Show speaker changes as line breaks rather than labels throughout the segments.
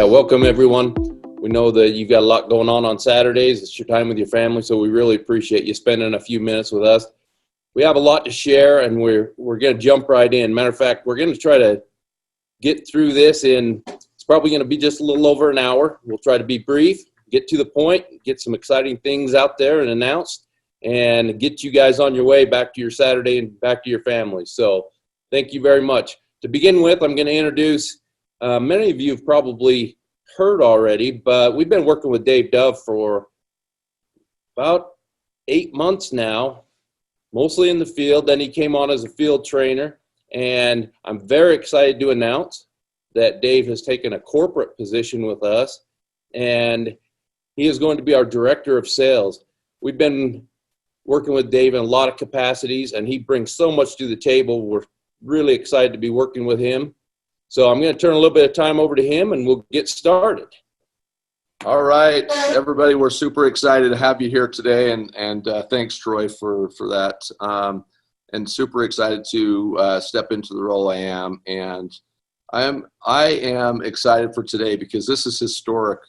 welcome everyone. We know that you've got a lot going on Saturdays. It's your time with your family, so we really appreciate you spending a few minutes with us. We have a lot to share, and we're going to jump right in. Matter of fact, we're going to try to get through this it's probably going to be just a little over an hour. We'll try to be brief, get to the point, get some exciting things out there and announced, and get you guys on your way back to your Saturday and back to your family. So thank you very much. To begin with, I'm going to introduce, many of you have probably heard already, but we've been working with Dave Dove for about 8 months now, mostly in the field. Then he came on as a field trainer, and I'm very excited to announce that Dave has taken a corporate position with us, and he is going to be our director of sales. We've been working with Dave in a lot of capacities, and he brings so much to the table. We're really excited to be working with him. So I'm going to turn a little bit of time over to him, and we'll get started.
All right, everybody, we're super excited to have you here today, and thanks, Troy, for that. And super excited to step into the role I am. And I am excited for today because this is historic.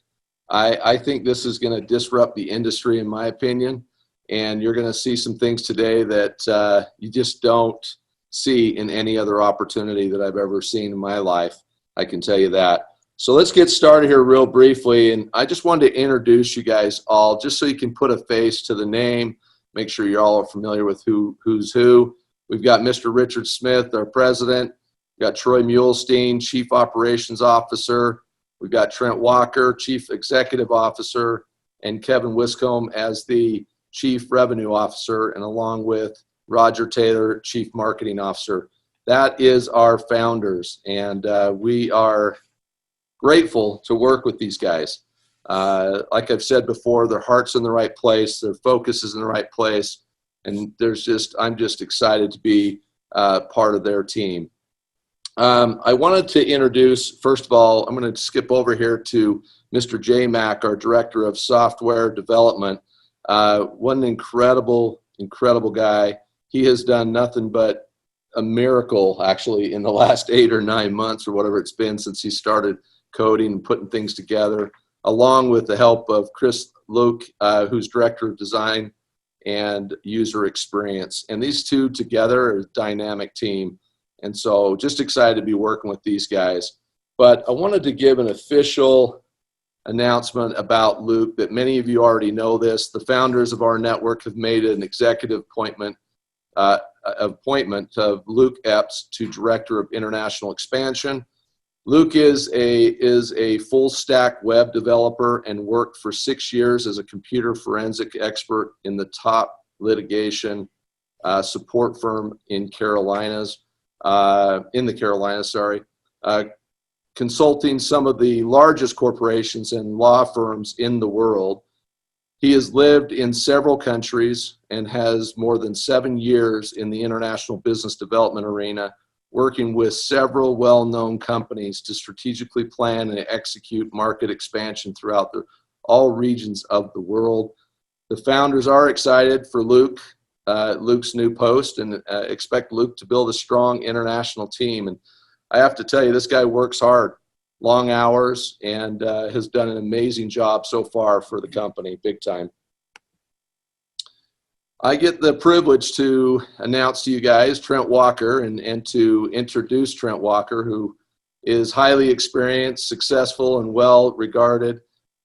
I think this is going to disrupt the industry, in my opinion. And you're going to see some things today that you just don't see in any other opportunity that I've ever seen in my life. I can tell you that. So let's get started here real briefly. And I just wanted to introduce you guys all just so you can put a face to the name, make sure you all are familiar with who's who. We've got Mr. Richard Smith, our president. We've got Troy Muhlestein, Chief Operations Officer. We've got Trent Walker, Chief Executive Officer, and Kevin Wiscombe as the Chief Revenue Officer, and along with Roger Taylor, Chief Marketing Officer. That is our founders, and we are grateful to work with these guys. Like I've said before, their heart's in the right place, their focus is in the right place, and I'm just excited to be part of their team. I wanted to introduce, first of all, I'm going to skip over here to Mr. J. Mack, our Director of Software Development. What an incredible guy. He has done nothing but a miracle, actually, in the last 8 or 9 months or whatever it's been since he started coding and putting things together, along with the help of Chris Luke, who's Director of Design and User Experience. And these two together are a dynamic team. And so just excited to be working with these guys. But I wanted to give an official announcement about Luke that many of you already know this. The founders of our network have made an executive appointment of Luke Epps to Director of International Expansion. Luke is a full stack web developer and worked for 6 years as a computer forensic expert in the top litigation support firm in the Carolinas, consulting some of the largest corporations and law firms in the world. He has lived in several countries and has more than 7 years in the international business development arena, working with several well-known companies to strategically plan and execute market expansion throughout all regions of the world. The founders are excited for Luke's new post, and expect Luke to build a strong international team. And I have to tell you, this guy works hard, long hours, and has done an amazing job so far for the company, big time. I get the privilege to announce to you guys Trent Walker and to introduce Trent Walker, who is highly experienced, successful, and well-regarded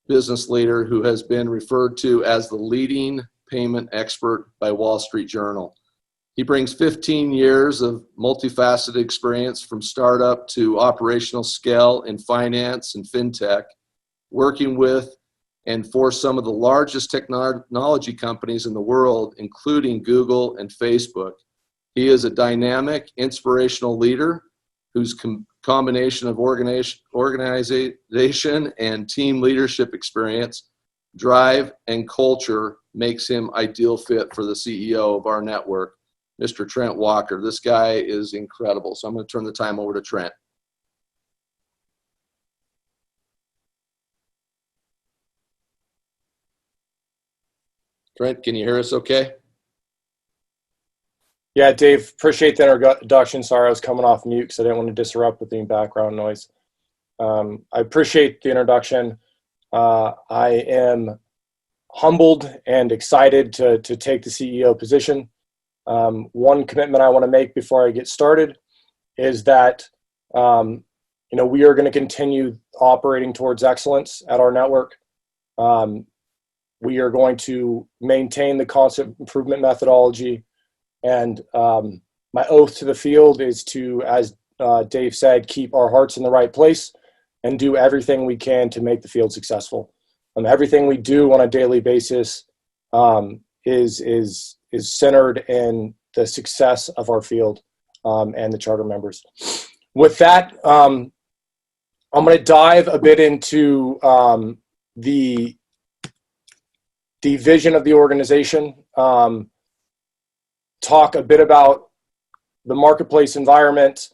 business leader who has been referred to as the leading payment expert by Wall Street Journal. He brings 15 years of multifaceted experience from startup to operational scale in finance and fintech, working with and for some of the largest technology companies in the world, including Google and Facebook. He is a dynamic, inspirational leader whose combination of organization and team leadership experience, drive, and culture makes him ideal fit for the CEO of our network, Mr. Trent Walker. This guy is incredible. So I'm going to turn the time over to Trent. Trent, can you hear us okay?
Yeah, Dave, appreciate that introduction. Sorry, I was coming off mute because I didn't want to disrupt with any background noise. I appreciate the introduction. I am humbled and excited to take the CEO position. One commitment I want to make before I get started is that we are going to continue operating towards excellence at our network. We are going to maintain the constant improvement methodology, and my oath to the field is to, as Dave said, keep our hearts in the right place and do everything we can to make the field successful. Everything we do on a daily basis is centered in the success of our field and the charter members. With that, I'm going to dive a bit into the vision of the organization, talk a bit about the marketplace environment,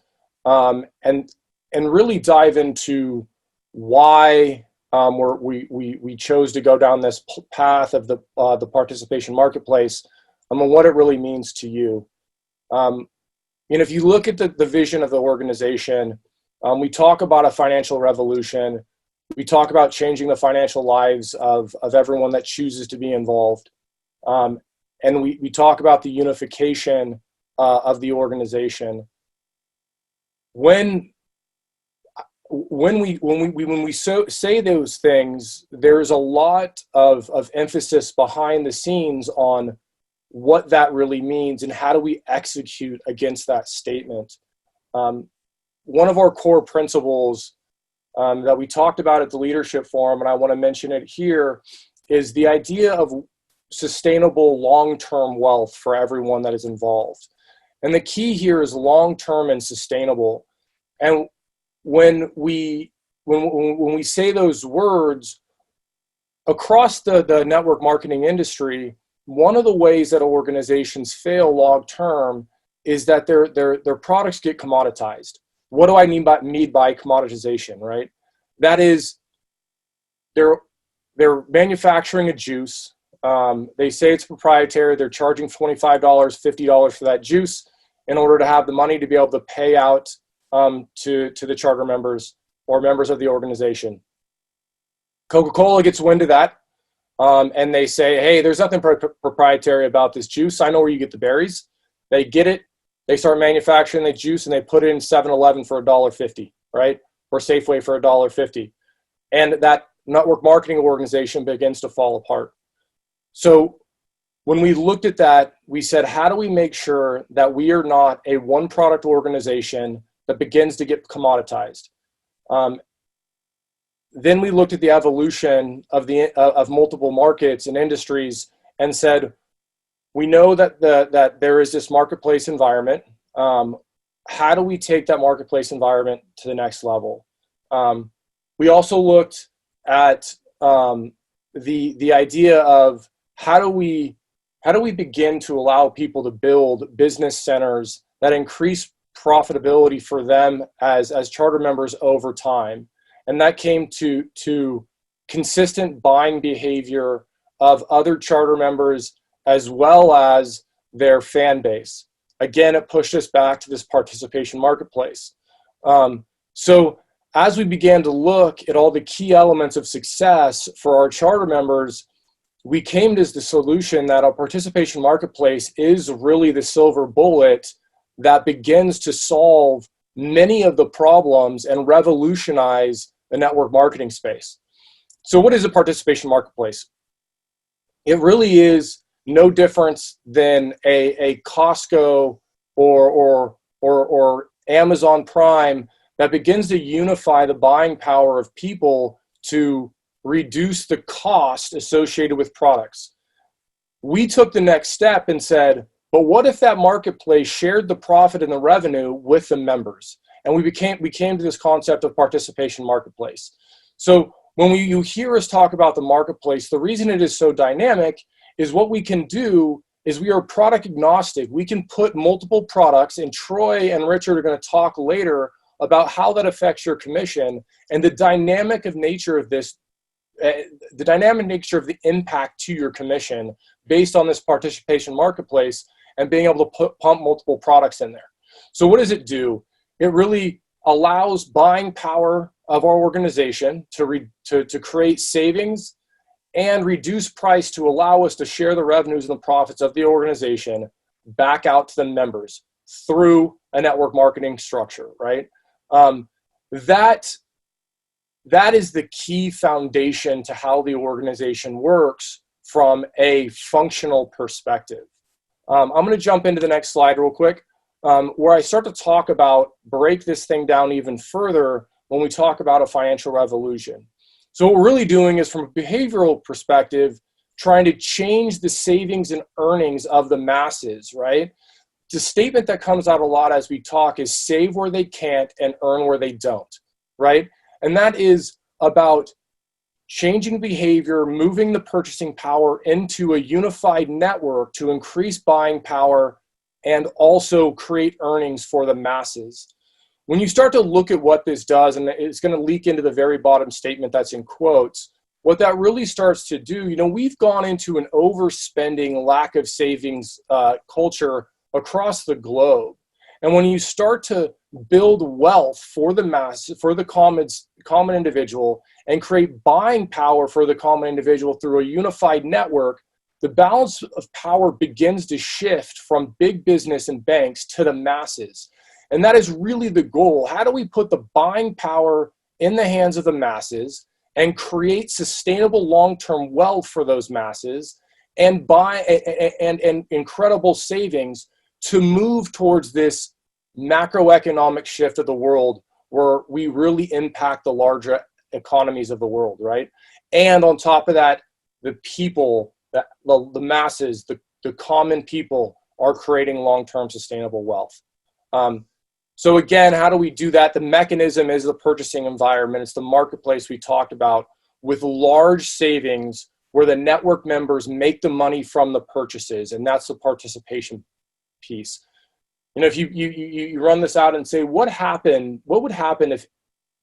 and really dive into why we chose to go down this path of the participation marketplace, and what it really means to you. If you look at the vision of the organization, we talk about a financial revolution. We talk about changing the financial lives of everyone that chooses to be involved. And we talk about the unification of the organization. When we say those things, there's a lot of emphasis behind the scenes on what that really means and how do we execute against that statement. One of our core principles that we talked about at the leadership forum, and I want to mention it here, is the idea of sustainable long-term wealth for everyone that is involved. And the key here is long-term and sustainable. And when we say those words across the network marketing industry, one of the ways that organizations fail long-term is that their products get commoditized. What do I mean by commoditization, right? That is, they're manufacturing a juice. They say it's proprietary. They're charging $25, $50 for that juice in order to have the money to be able to pay out to the charter members or members of the organization. Coca-Cola gets wind of that, and they say, hey, there's nothing proprietary about this juice. I know where you get the berries. They get it. They start manufacturing the juice, and they put it in 7-Eleven for $1.50, right? Or Safeway for $1.50. And that network marketing organization begins to fall apart. So when we looked at that, we said, how do we make sure that we are not a one-product organization that begins to get commoditized? Then we looked at the evolution of multiple markets and industries and said, we know that there is this marketplace environment. How do we take that marketplace environment to the next level? We also looked at the idea of how do we begin to allow people to build business centers that increase profitability for them as charter members over time. And that came to consistent buying behavior of other charter members as well as their fan base. Again, it pushed us back to this participation marketplace. So as we began to look at all the key elements of success for our charter members, we came to the solution that our participation marketplace is really the silver bullet that begins to solve many of the problems and revolutionize the network marketing space. So what is a participation marketplace? It really is no difference than a Costco or Amazon Prime that begins to unify the buying power of people to reduce the cost associated with products. We took the next step and said, but what if that marketplace shared the profit and the revenue with the members? And we came to this concept of participation marketplace. So when you hear us talk about the marketplace, the reason it is so dynamic is what we can do is we are product agnostic. We can put multiple products, and Troy and Richard are going to talk later about how that affects your commission and the dynamic of nature of this, the dynamic nature of the impact to your commission based on this participation marketplace and being able to pump multiple products in there. So what does it do? It really allows buying power of our organization to create savings and reduce price to allow us to share the revenues and the profits of the organization back out to the members through a network marketing structure, right? That is the key foundation to how the organization works from a functional perspective. I'm going to jump into the next slide real quick, where I start to break this thing down even further when we talk about a financial revolution. So what we're really doing is, from a behavioral perspective, trying to change the savings and earnings of the masses, right? The statement that comes out a lot as we talk is save where they can't and earn where they don't, right? And that is about changing behavior, moving the purchasing power into a unified network to increase buying power and also create earnings for the masses. When you start to look at what this does, and it's going to leak into the very bottom statement that's in quotes, what that really starts to do, we've gone into an overspending, lack of savings culture across the globe. And when you start to build wealth for the mass, for the common individual, and create buying power for the common individual through a unified network, the balance of power begins to shift from big business and banks to the masses. And that is really the goal. How do we put the buying power in the hands of the masses and create sustainable long-term wealth for those masses and incredible savings to move towards this macroeconomic shift of the world where we really impact the larger economies of the world, right? And on top of that, the people, the masses, the common people are creating long-term sustainable wealth. So again, how do we do that? The mechanism is the purchasing environment. It's the marketplace we talked about, with large savings where the network members make the money from the purchases, and that's the participation piece. If you run this out and say, what would happen if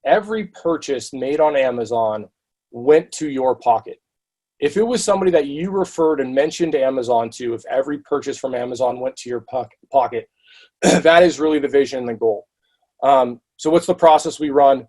every purchase made on Amazon went to your pocket? If it was somebody that you referred and mentioned Amazon to, if every purchase from Amazon went to your pocket, that is really the vision and the goal. So what's the process we run?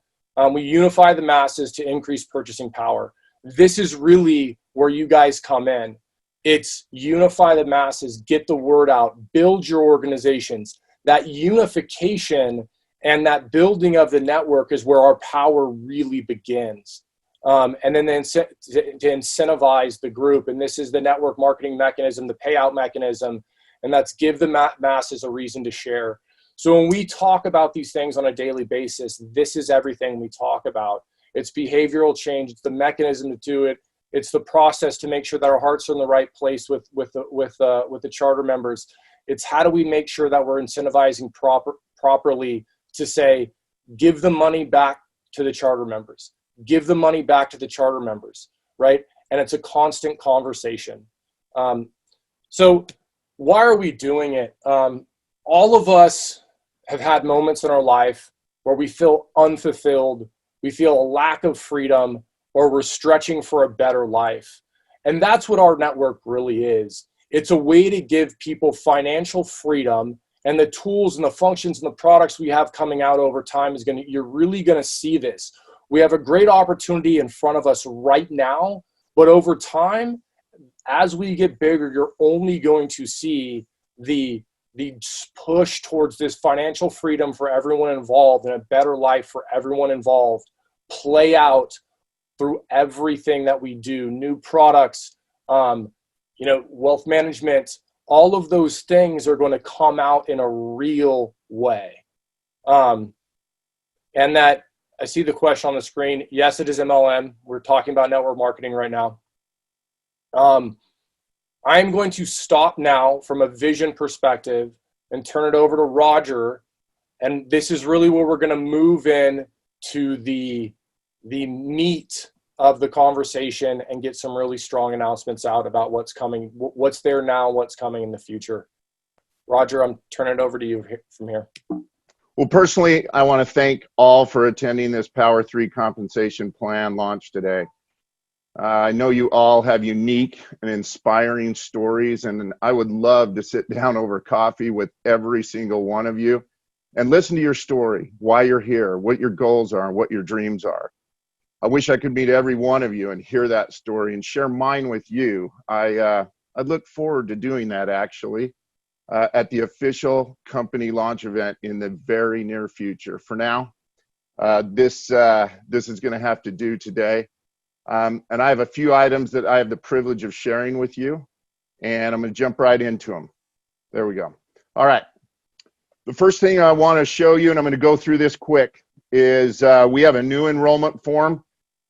We unify the masses to increase purchasing power. This is really where you guys come in. It's unify the masses, get the word out, build your organizations. That unification and that building of the network is where our power really begins. And then to incentivize the group. And this is the network marketing mechanism, the payout mechanism, and that's give the masses a reason to share. So when we talk about these things on a daily basis, this is everything we talk about. It's behavioral change. It's the mechanism to do it. It's the process to make sure that our hearts are in the right place with the charter members. It's how do we make sure that we're incentivizing properly to say, give the money back to the charter members. Give the money back to the charter members, right? And it's a constant conversation. So why are we doing it? All of us have had moments in our life where we feel unfulfilled, we feel a lack of freedom, or we're stretching for a better life. And that's what our network really is. It's a way to give people financial freedom, and the tools and the functions and the products we have coming out over time you're really going to see this. We have a great opportunity in front of us right now, but over time, as we get bigger, you're only going to see the push towards this financial freedom for everyone involved and a better life for everyone involved play out through everything that we do. New products, wealth management, all of those things are going to come out in a real way. And that, I see the question on the screen. Yes, it is MLM. We're talking about network marketing right now. I'm going to stop now from a vision perspective and turn it over to Roger. And this is really where we're going to move in to the meat of the conversation and get some really strong announcements out about what's coming, what's there now, what's coming in the future. Roger, I'm turning it over to you from here.
Well, personally, I want to thank all for attending this Power3 compensation plan launch today. I know you all have unique and inspiring stories, and I would love to sit down over coffee with every single one of you and listen to your story, why you're here, what your goals are, and what your dreams are. I wish I could meet every one of you and hear that story and share mine with you. I look forward to doing that actually at the official company launch event in the very near future. For now, this is going to have to do today. And I have a few items that I have the privilege of sharing with you, and I'm going to jump right into them. There we go. All right. The first thing I want to show you, and I'm going to go through this quick, is we have a new enrollment form.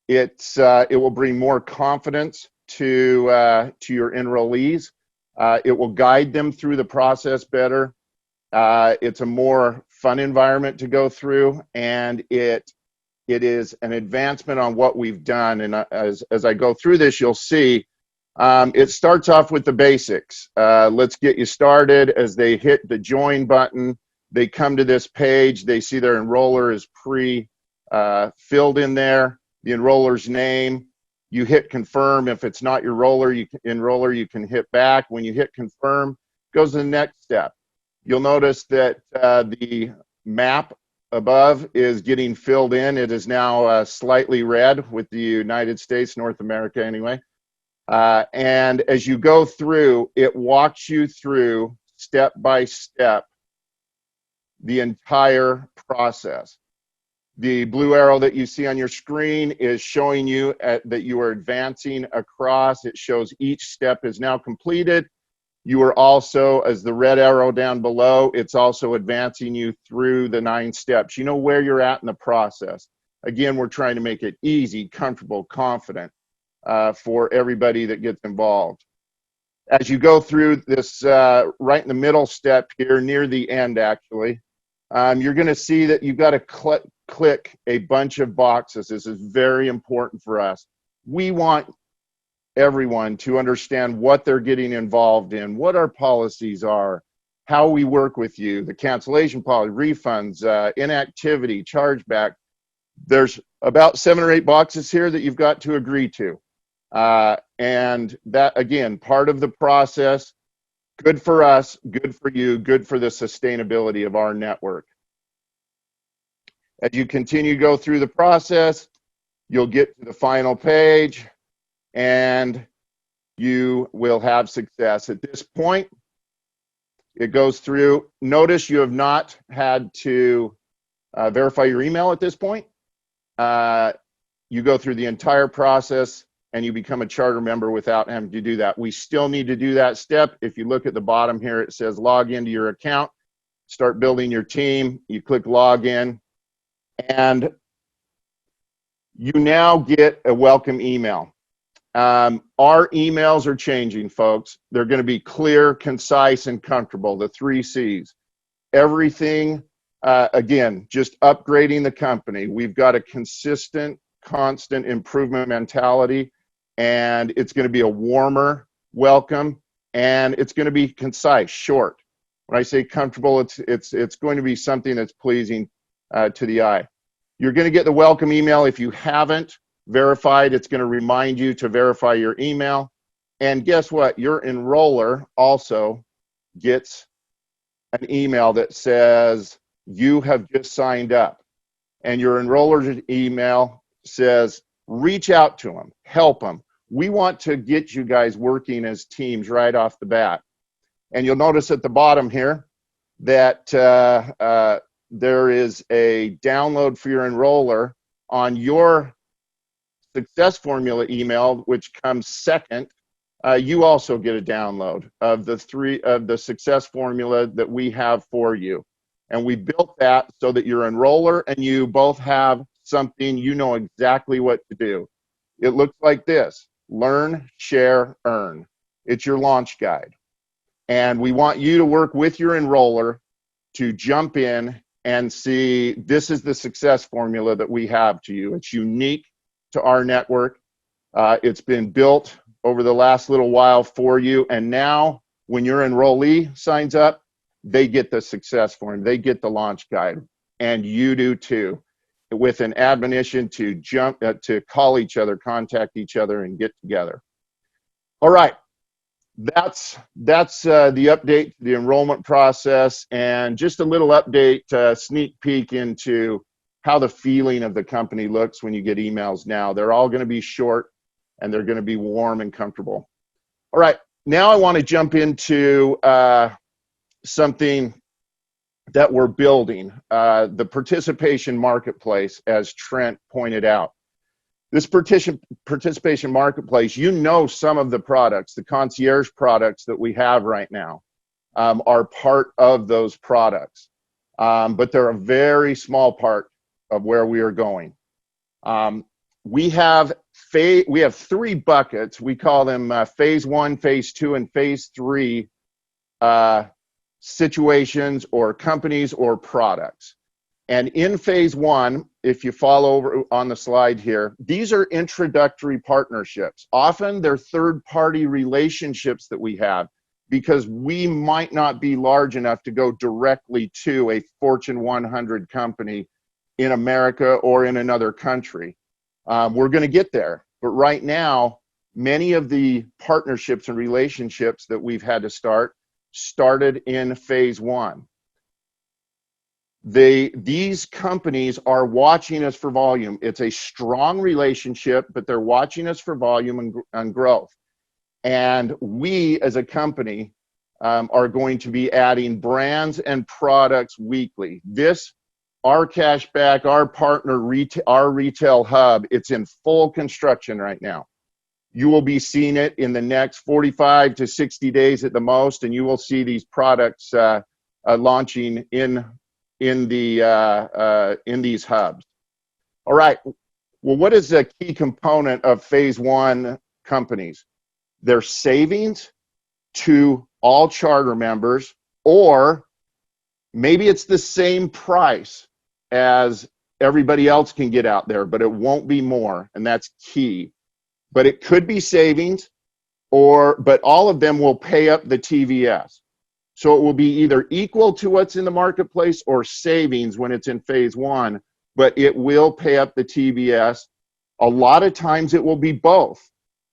It will bring more confidence to your enrollees. It will guide them through the process better. It's a more fun environment to go through, and it is an advancement on what we've done. And as I go through this, you'll see it starts off with the basics. Let's get you started. As they hit the join button, they come to this page. They see their enroller is filled in there, the enroller's name. You hit confirm. If it's not your enroller, you can hit back. When you hit confirm, it goes to the next step. You'll notice that the map above is getting filled in. It is now slightly red with the United States, North America anyway. And as you go through, it walks you through step by step the entire process. The blue arrow that you see on your screen is showing you that you are advancing across. It shows each step is now completed. You are also, as the red arrow down below, it's also advancing you through the 9 steps. You know where you're at in the process. Again, we're trying to make it easy, comfortable, confident for everybody that gets involved. As you go through this, right in the middle step here, near the end actually, you're going to see that you've got to click a bunch of boxes. This is very important for us. We want everyone to understand what they're getting involved in, what our policies are, how we work with you, the cancellation policy, refunds, inactivity, chargeback. There's about 7 or 8 boxes here that you've got to agree to. And that, again, part of the process, good for us, good for you, good for the sustainability of our network. As you continue to go through the process, you'll get to the final page and you will have success. At this point, it goes through. Notice you have not had to verify your email at this point. You go through the entire process and you become a charter member without having to do that. We still need to do that step. If you look at the bottom here, it says log into your account, start building your team. You click login, and you now get a welcome email. Our emails are changing, folks. They're going to be clear, concise, and comfortable, the 3 C's. Everything, again, just upgrading the company. We've got a consistent, constant improvement mentality, and it's going to be a warmer welcome, and it's going to be concise, short. When I say comfortable, it's going to be something that's pleasing to the eye. You're going to get the welcome email. If you haven't verified, it's going to remind you to verify your email. And guess what? Your enroller also gets an email that says you have just signed up. And your enroller's email says reach out to them, help them. We want to get you guys working as teams right off the bat. And you'll notice at the bottom here that there is a download for your enroller on your success formula email, which comes second. You also get a download of the success formula that we have for you. And we built that so that your enroller and you both have something you know exactly what to do. It looks like this: learn, share, earn. It's your launch guide. And we want you to work with your enroller to jump in and see this is the success formula that we have to you. It's unique to our network. It's been built over the last little while for you. And now when your enrollee signs up, they get the success formula. They get the launch guide. And you do too, with an admonition to to call each other, contact each other, and get together. All right. that's the update to the enrollment process, and just a little update, sneak peek into how the feeling of the company looks when you get emails now. They're all going to be short, and they're going to be warm and comfortable. All right, now I want to jump into something that we're building, the participation marketplace, as Trent pointed out. This participation marketplace, you know, some of the products, the concierge products that we have right now, are part of those products, but they're a very small part of where we are going. We have 3 buckets. We call them phase 1, phase 2, and phase 3 situations or companies or products. And in phase 1, if you follow over on the slide here, these are introductory partnerships. Often they're third-party relationships that we have because we might not be large enough to go directly to a Fortune 100 company in America or in another country. We're going to get there. But right now, many of the partnerships and relationships that we've had to started in phase 1. These companies are watching us for volume. It's a strong relationship, but they're watching us for volume and growth. And we, as a company, are going to be adding brands and products weekly. Our cashback, our partner, our retail hub, it's in full construction right now. You will be seeing it in the next 45 to 60 days at the most, and you will see these products launching in these hubs. All right. Well, what is a key component of phase 1 companies? They're savings to all charter members, or maybe it's the same price as everybody else can get out there, but it won't be more, and that's key. But it could be savings, but all of them will pay up the TVS. So it will be either equal to what's in the marketplace or savings when it's in phase 1, but it will pay up the TVS. A lot of times it will be both.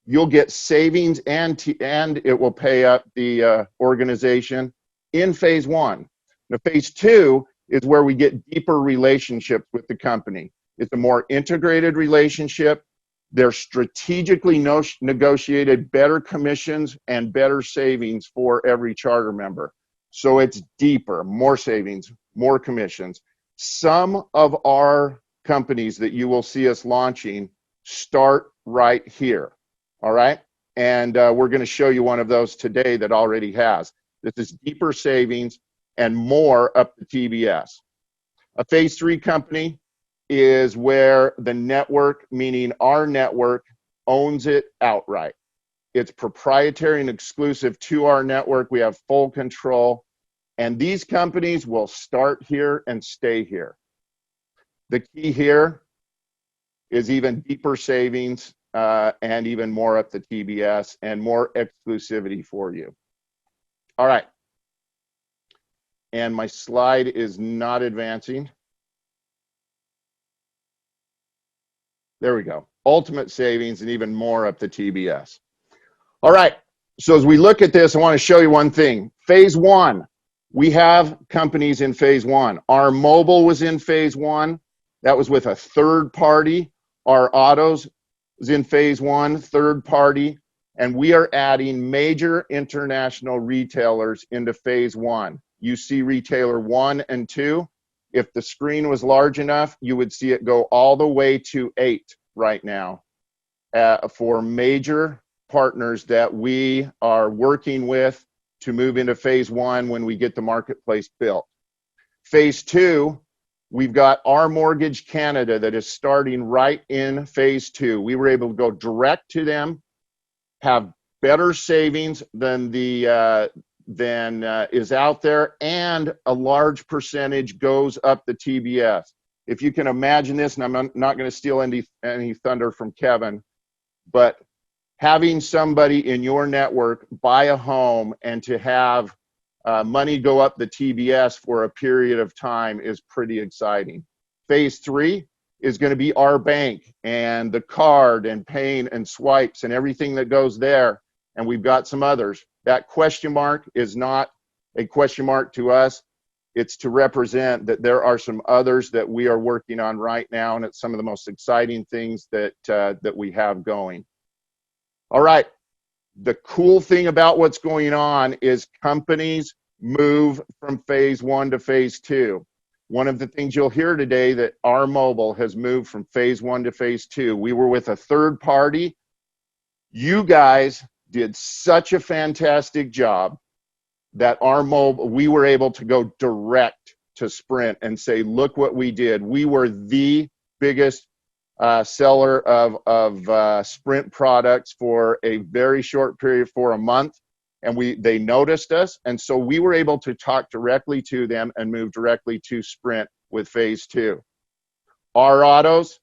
You'll get savings and it will pay up the organization in phase 1. Now, phase 2 is where we get deeper relationships with the company. It's a more integrated relationship. They're strategically negotiated better commissions and better savings for every charter member. So it's deeper, more savings, more commissions. Some of our companies that you will see us launching start right here, all right? And we're going to show you one of those today that already has. This is deeper savings and more up the TBS. A phase 3 company is where the network, meaning our network, owns it outright. It's proprietary and exclusive to our network. We have full control. And these companies will start here and stay here. The key here is even deeper savings and even more up the TBS and more exclusivity for you. All right. And my slide is not advancing. There we go. Ultimate savings and even more up the TBS. All right. So as we look at this, I want to show you one thing. Phase 1, we have companies in phase 1. Our mobile was in phase 1. That was with a third party. Our autos was in phase 1, third party. And we are adding major international retailers into phase 1. You see retailer 1 and 2. If the screen was large enough, you would see it go all the way to 8 right now for major partners that we are working with to move into phase 1 when we get the marketplace built. Phase 2, we've got our Mortgage Canada that is starting right in phase 2. We were able to go direct to them, have better savings than is out there, and a large percentage goes up the TBS. If you can imagine this, and I'm not going to steal any thunder from Kevin, but having somebody in your network buy a home and to have money go up the TBS for a period of time is pretty exciting. Phase 3 is going to be rbank and the card and paying and swipes and everything that goes there. And we've got some others. That question mark is not a question mark to us. It's to represent that there are some others that we are working on right now, and it's some of the most exciting things that that we have going. All right. The cool thing about what's going on is companies move from phase 1 to phase 2. One of the things you'll hear today that our mobile has moved from phase 1 to phase 2. We were with a third party. You guys did such a fantastic job that our mobile, we were able to go direct to Sprint and say, look what we did. We were the biggest seller of Sprint products for a very short period, for a month, and they noticed us, and so we were able to talk directly to them and move directly to Sprint with phase 2. Our autos,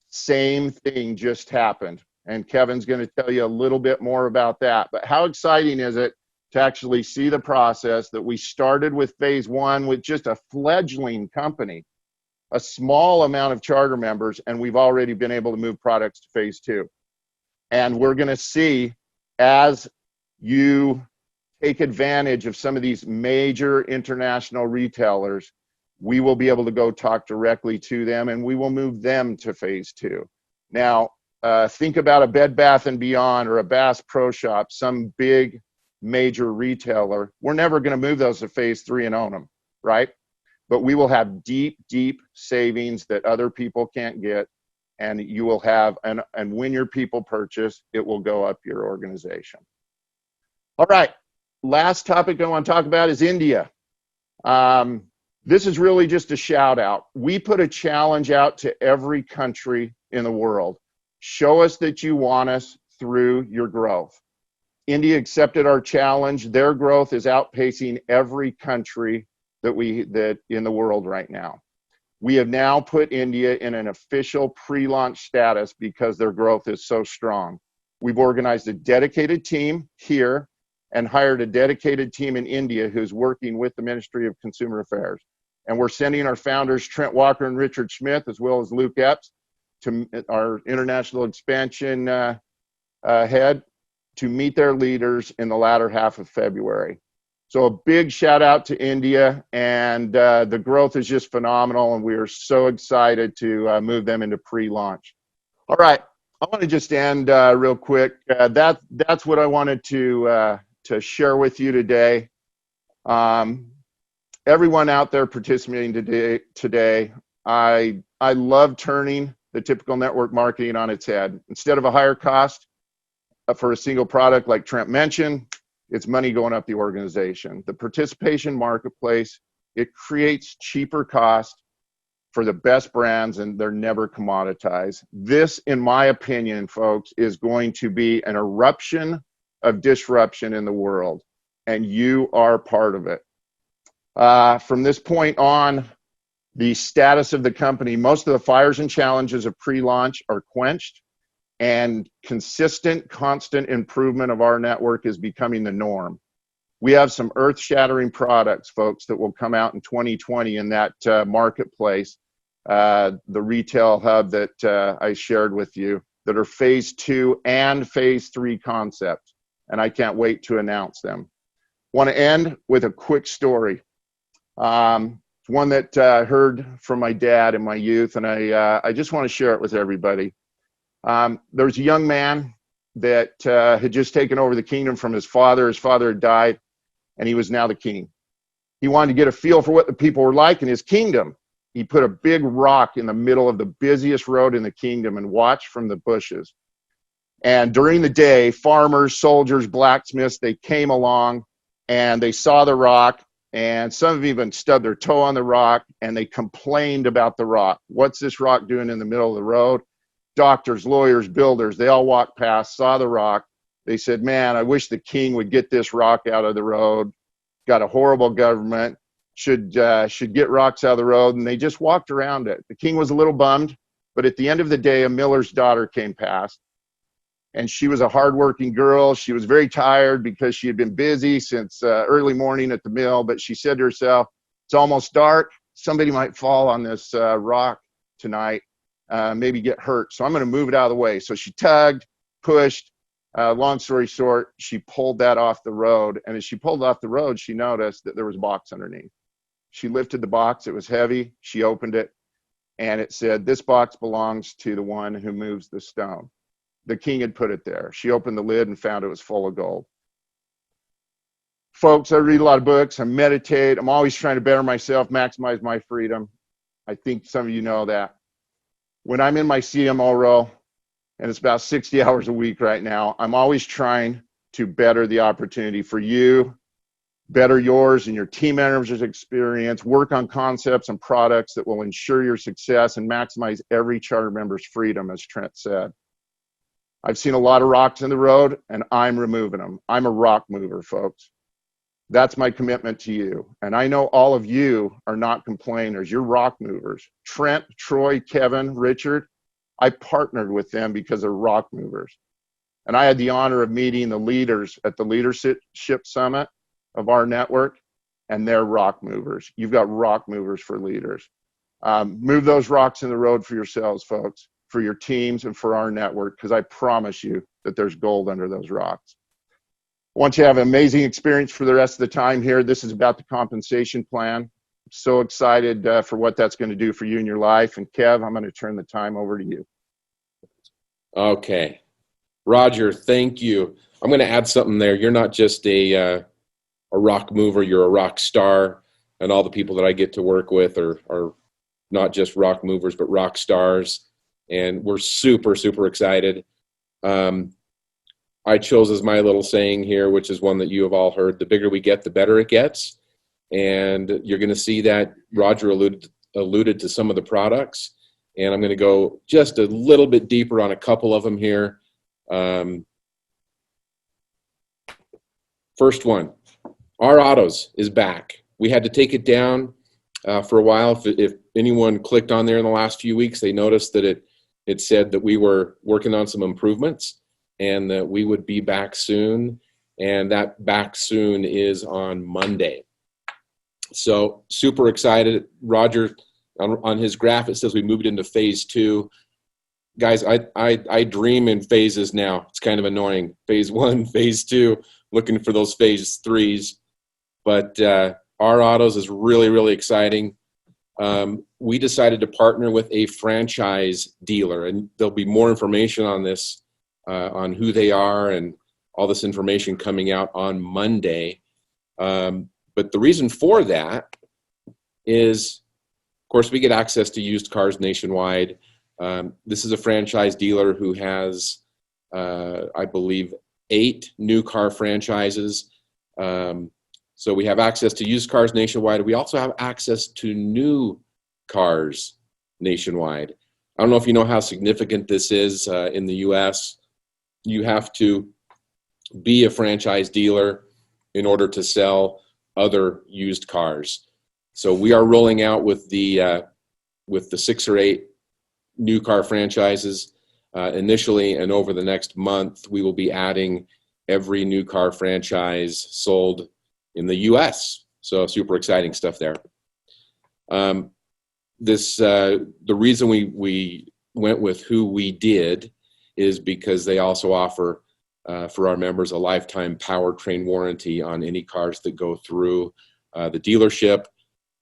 same thing just happened, and Kevin's going to tell you a little bit more about that. But how exciting is it to actually see the process that we started with phase 1 with just a fledgling company, a small amount of charter members, and we've already been able to move products to phase 2. And we're going to see, as you take advantage of some of these major international retailers, we will be able to go talk directly to them, and we will move them to phase 2. Now, think about a Bed Bath & Beyond or a Bass Pro Shop, some big major retailer. We're never going to move those to phase 3 and own them, right? But we will have deep, deep savings that other people can't get, and you will have, and when your people purchase, it will go up your organization. All right, last topic I want to talk about is India. This is really just a shout out. We put a challenge out to every country in the world. Show us that you want us through your growth. India accepted our challenge. Their growth is outpacing every country that in the world right now. We have now put India in an official pre-launch status because their growth is so strong. We've organized a dedicated team here and hired a dedicated team in India who's working with the Ministry of Consumer Affairs. And we're sending our founders, Trent Walker and Richard Smith, as well as Luke Epps, to our international expansion head, to meet their leaders in the latter half of February. So a big shout out to India, and the growth is just phenomenal, and we are so excited to move them into pre-launch. All right, I want to just end real quick. That's what I wanted to share with you today. Everyone out there participating today, I love turning the typical network marketing on its head. Instead of a higher cost for a single product like Trent mentioned, it's money going up the organization. The participation marketplace, it creates cheaper cost for the best brands, and they're never commoditized. This, in my opinion, folks, is going to be an eruption of disruption in the world, and you are part of it. From this point on, the status of the company, most of the fires and challenges of pre-launch are quenched, and consistent, constant improvement of our network is becoming the norm. We have some earth-shattering products, folks, that will come out in 2020 in that marketplace, the retail hub that I shared with you, that are phase 2 and phase 3 concepts, and I can't wait to announce them. Want to end with a quick story. It's one that I heard from my dad in my youth, and I just want to share it with everybody. There was a young man that had just taken over the kingdom from his father. His father had died, and he was now the king. He wanted to get a feel for what the people were like in his kingdom. He put a big rock in the middle of the busiest road in the kingdom and watched from the bushes. And during the day, farmers, soldiers, blacksmiths, they came along and they saw the rock, and some of them even stubbed their toe on the rock, and they complained about the rock. What's this rock doing in the middle of the road? Doctors, lawyers, builders, they all walked past, saw the rock. They said, man, I wish the king would get this rock out of the road. Got a horrible government, should get rocks out of the road. And they just walked around it. The king was a little bummed, but at the end of the day, a miller's daughter came past. And she was a hardworking girl. She was very tired because she had been busy since early morning at the mill. But she said to herself, it's almost dark. Somebody might fall on this rock tonight, maybe get hurt. So I'm going to move it out of the way. So she tugged, pushed, Long story short, she pulled that off the road. And as she pulled off the road, she noticed that there was a box underneath. She lifted the box. It was heavy. She opened it, and it said, "This box belongs to the one who moves the stone." The king had put it there. She opened the lid and found it was full of gold. Folks, I read a lot of books. I meditate. I'm always trying to better myself, maximize my freedom. I think some of you know that. When I'm in my CMO role, and it's about 60 hours a week right now, I'm always trying to better the opportunity for you, better yours and your team members' experience, work on concepts and products that will ensure your success and maximize every charter member's freedom, as Trent said. I've seen a lot of rocks in the road, and I'm removing them. I'm a rock mover, folks. That's my commitment to you. And I know all of you are not complainers. You're rock movers. Trent, Troy, Kevin, Richard, I partnered with them because they're rock movers. And I had the honor of meeting the leaders at the Leadership Summit of our network, and they're rock movers. You've got rock movers for leaders. Move those rocks in the road for yourselves, folks, for your teams and for our network, because I promise you that there's gold under those rocks. I want you to have an amazing experience for the rest of the time here. This is about the compensation plan. I'm so excited for what that's going to do for you in your life. And Kev, I'm going to turn the time over to you.
Okay. Roger, thank you. I'm going to add something there. You're not just a rock mover, you're a rock star. And all the people that I get to work with are not just rock movers, but rock stars. And we're super, super excited. I chose as my little saying here, which is one that you have all heard: the bigger we get, the better it gets. And you're going to see that Roger alluded to some of the products. And I'm going to go just a little bit deeper on a couple of them here. First one, our Autos is back. We had to take it down for a while. If anyone clicked on there in the last few weeks, they noticed that it said that we were working on some improvements and that we would be back soon. And that back soon is on Monday. So super excited. Roger, on his graph, it says we moved into phase 2. Guys, I dream in phases now. It's kind of annoying. Phase 1, phase 2, looking for those phase 3s. But our Autos is really, really exciting. We decided to partner with a franchise dealer, and there'll be more information on this, on who they are and all this information coming out on Monday. But the reason for that is, of course, we get access to used cars nationwide. This is a franchise dealer who has, I believe, 8 new car franchises. So we have access to used cars nationwide. We also have access to new cars nationwide. I don't know if you know how significant this is in the U.S. You have to be a franchise dealer in order to sell other used cars. So we are rolling out with the 6 or 8 new car franchises initially, and over the next month we will be adding every new car franchise sold in the U.S. So super exciting stuff there. The reason we went with who we did is because they also offer for our members a lifetime powertrain warranty on any cars that go through the dealership.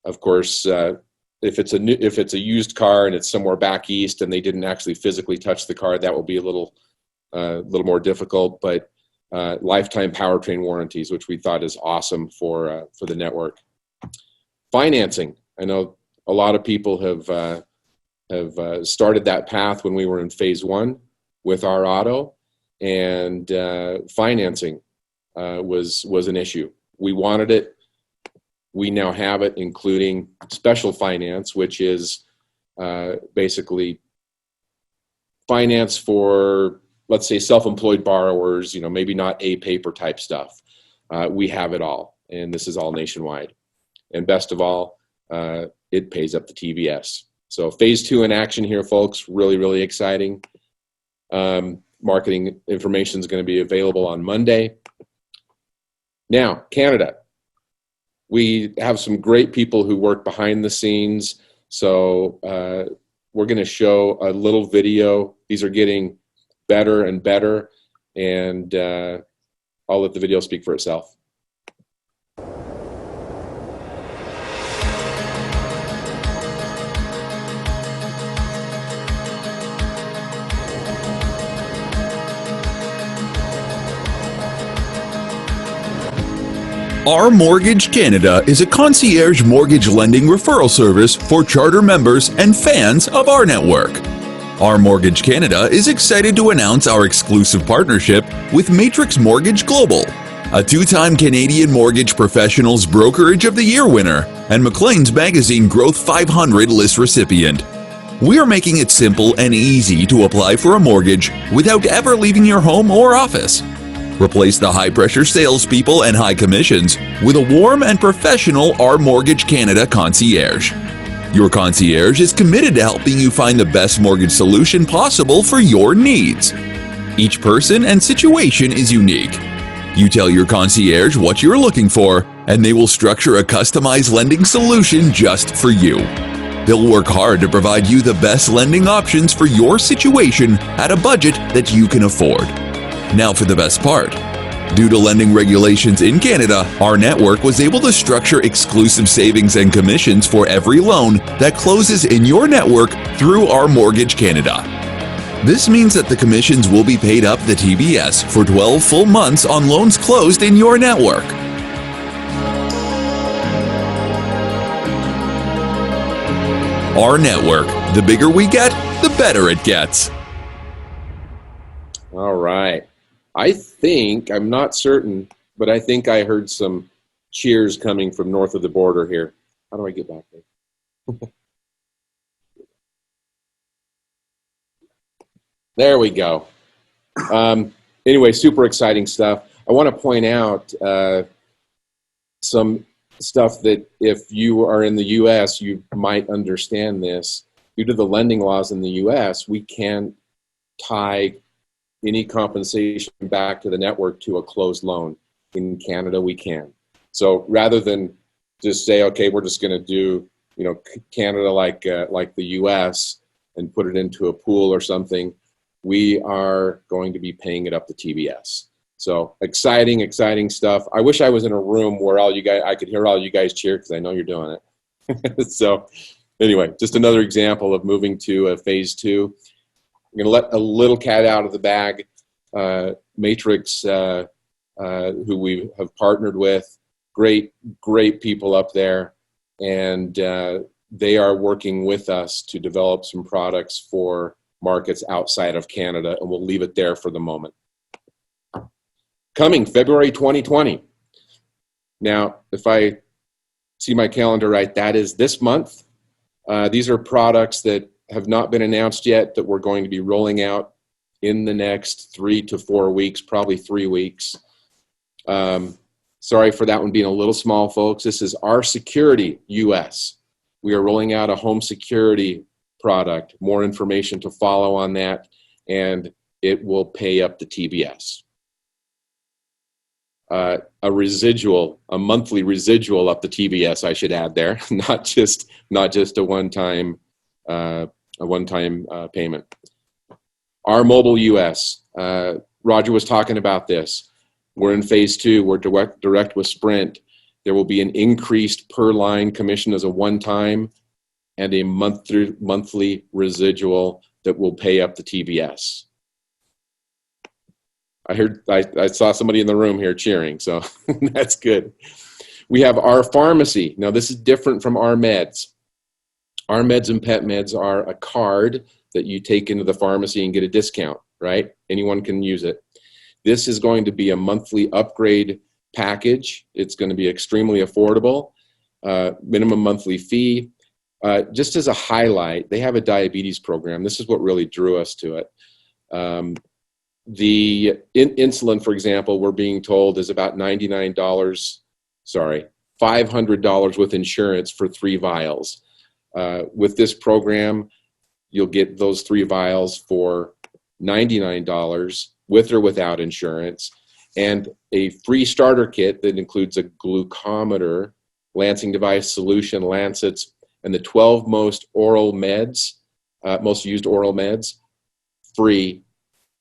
Of course, if it's a used car and it's somewhere back east and they didn't actually physically touch the car, that will be a little more difficult. But lifetime powertrain warranties, which we thought is awesome for the network. Financing. I know a lot of people have started that path when we were in phase 1 with our auto, and financing was an issue. We wanted it. We now have it, including special finance, which is basically finance for, let's say, self-employed borrowers, maybe not a paper type stuff. We have it all, and this is all nationwide. And best of all, it pays up the TVS. So phase 2 in action here, folks. Really, really exciting. Marketing information is going to be available on Monday. Now, Canada. We have some great people who work behind the scenes. So we're going to show a little video. These are getting better and better. and I'll let the video speak for itself.
rMortgage Canada is a concierge mortgage lending referral service for charter members and fans of rNetwork. rMortgage Canada is excited to announce our exclusive partnership with Matrix Mortgage Global, a two-time Canadian Mortgage Professionals Brokerage of the Year winner and Maclean's Magazine Growth 500 list recipient. We are making it simple and easy to apply for a mortgage without ever leaving your home or office. Replace the high-pressure salespeople and high commissions with a warm and professional rMortgage Canada concierge. Your concierge is committed to helping you find the best mortgage solution possible for your needs. Each person and situation is unique. You tell your concierge what you're looking for, and they will structure a customized lending solution just for you. They'll work hard to provide you the best lending options for your situation at a budget that you can afford. Now for the best part. Due to lending regulations in Canada, rNetwork was able to structure exclusive savings and commissions for every loan that closes in your network through rMortgage Canada. This means that the commissions will be paid up the TBS for 12 full months on loans closed in your network. rNetwork. The bigger we get, the better it gets.
All right. I think, I'm not certain, but I think I heard some cheers coming from north of the border here. How do I get back there? There we go. Anyway, super exciting stuff. I want to point out some stuff that if you are in the U.S., you might understand this. Due to the lending laws in the U.S., we can't tie any compensation back to the network to a closed loan. In Canada, we can. So rather than just say, okay, we're just going to do, Canada like the U.S. and put it into a pool or something, we are going to be paying it up to TBS. So exciting stuff. I wish I was in a room where I could hear all you guys cheer, because I know you're doing it. So anyway, just another example of moving to phase 2. I'm going to let a little cat out of the bag. Matrix, who we have partnered with, great people up there, and they are working with us to develop some products for markets outside of Canada, and we'll leave it there for the moment. Coming February 2020. Now, if I see my calendar right, that is this month. These are products that have not been announced yet that we're going to be rolling out in the next 3 to 4 weeks, probably 3 weeks. Sorry for that one being a little small, folks. This is rSecurity US. We are rolling out a home security product. More information to follow on that, and it will pay up the TBS. A monthly residual up the TBS, I should add there, not just a one-time payment. rMobile US, Roger was talking about this. We're in phase 2. We're direct with Sprint. There will be an increased per line commission as a one-time and a monthly residual that will pay up the TBS. I saw somebody in the room here cheering, so that's good. We have our pharmacy. Now this is different from our meds. Our meds and pet meds are a card that you take into the pharmacy and get a discount, right? Anyone can use it. This is going to be a monthly upgrade package. It's going to be extremely affordable, minimum monthly fee. Just as a highlight, they have a diabetes program. This is what really drew us to it. The insulin, for example, we're being told is about $500 with insurance for 3 vials. With this program, you'll get those 3 vials for $99 with or without insurance, and a free starter kit that includes a glucometer, lancing device, solution, lancets, and the 12 most used oral meds, free,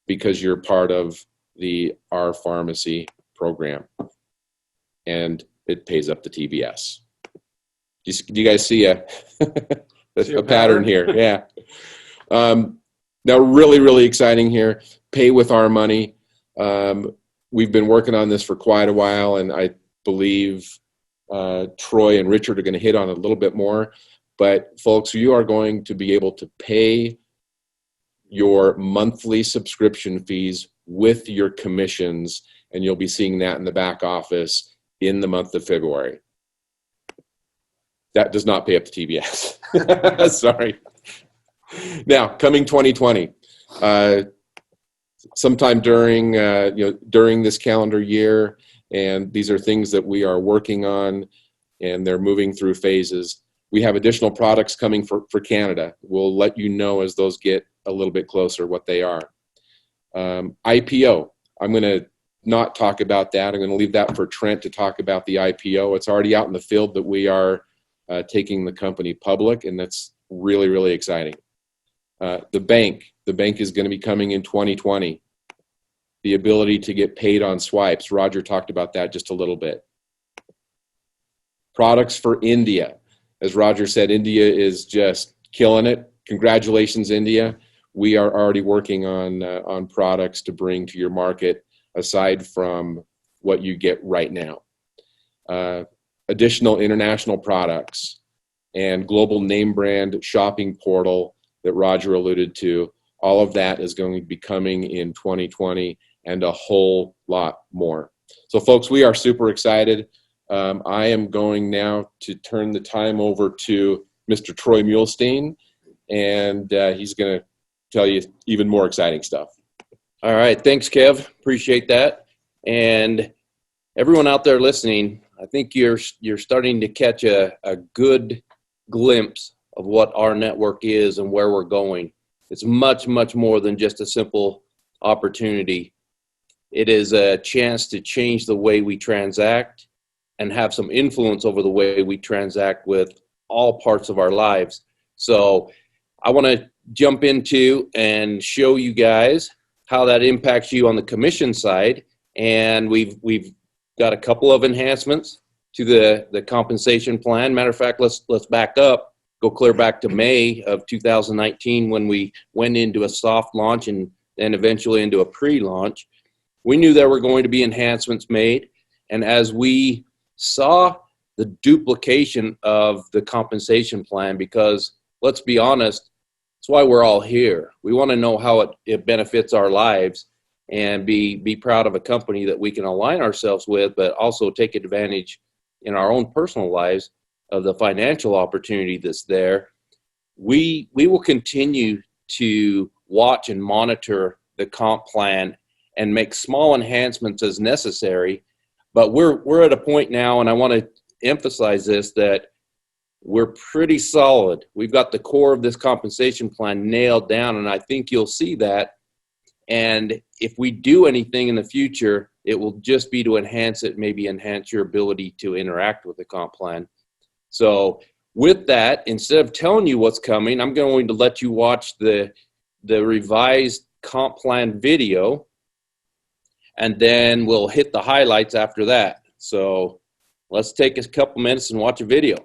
because you're part of the R Pharmacy program, and it pays up to TBS. Do you guys see a pattern here? Yeah. Now, really exciting here. Pay with our money. We've been working on this for quite a while, and I believe Troy and Richard are going to hit on it a little bit more. But folks, you are going to be able to pay your monthly subscription fees with your commissions, and you'll be seeing that in the back office in the month of February. That does not pay up to TBS. Sorry. Now, coming 2020, sometime during during this calendar year, and these are things that we are working on, and they're moving through phases. We have additional products coming for Canada. We'll let you know as those get a little bit closer what they are. IPO. I'm going to not talk about that. I'm going to leave that for Trent to talk about the IPO. It's already out in the field that we are taking the company public, and that's really exciting. The bank is going to be coming in 2020. The ability to get paid on swipes. Roger talked about that just a little bit. Products for India. As Roger said, India is just killing it. Congratulations, India. We are already working on products to bring to your market aside from what you get right now. Additional international products and global name brand shopping portal that Roger alluded to. All of that is going to be coming in 2020 and a whole lot more. So folks, we are super excited. I am going now to turn the time over to Mr. Troy Muhlstein, and he's going to tell you even more exciting stuff.
All right. Thanks, Kev. Appreciate that. And everyone out there listening, I think you're starting to catch a good glimpse of what our network is and where we're going. It's much more than just a simple opportunity. It is a chance to change the way we transact and have some influence over the way we transact with all parts of our lives. So I want to jump into and show you guys how that impacts you on the commission side. And we've got a couple of enhancements to the compensation plan. Matter of fact, let's back up, go clear back to May of 2019 when we went into a soft launch and then eventually into a pre-launch. We knew there were going to be enhancements made. And as we saw the duplication of the compensation plan, because let's be honest, that's why we're all here. We want to know how it benefits our lives and be proud of a company that we can align ourselves with, but also take advantage in our own personal lives of the financial opportunity that's there. We will continue to watch and monitor the comp plan and make small enhancements as necessary. But we're at a point now, and I want to emphasize this, that we're pretty solid. We've got the core of this compensation plan nailed down, and I think you'll see that. And if we do anything in the future, it will just be to enhance it, maybe enhance your ability to interact with the comp plan. So with that, instead of telling you what's coming, I'm going to let you watch the revised comp plan video, and then we'll hit the highlights after that. So let's take a couple minutes and watch a video.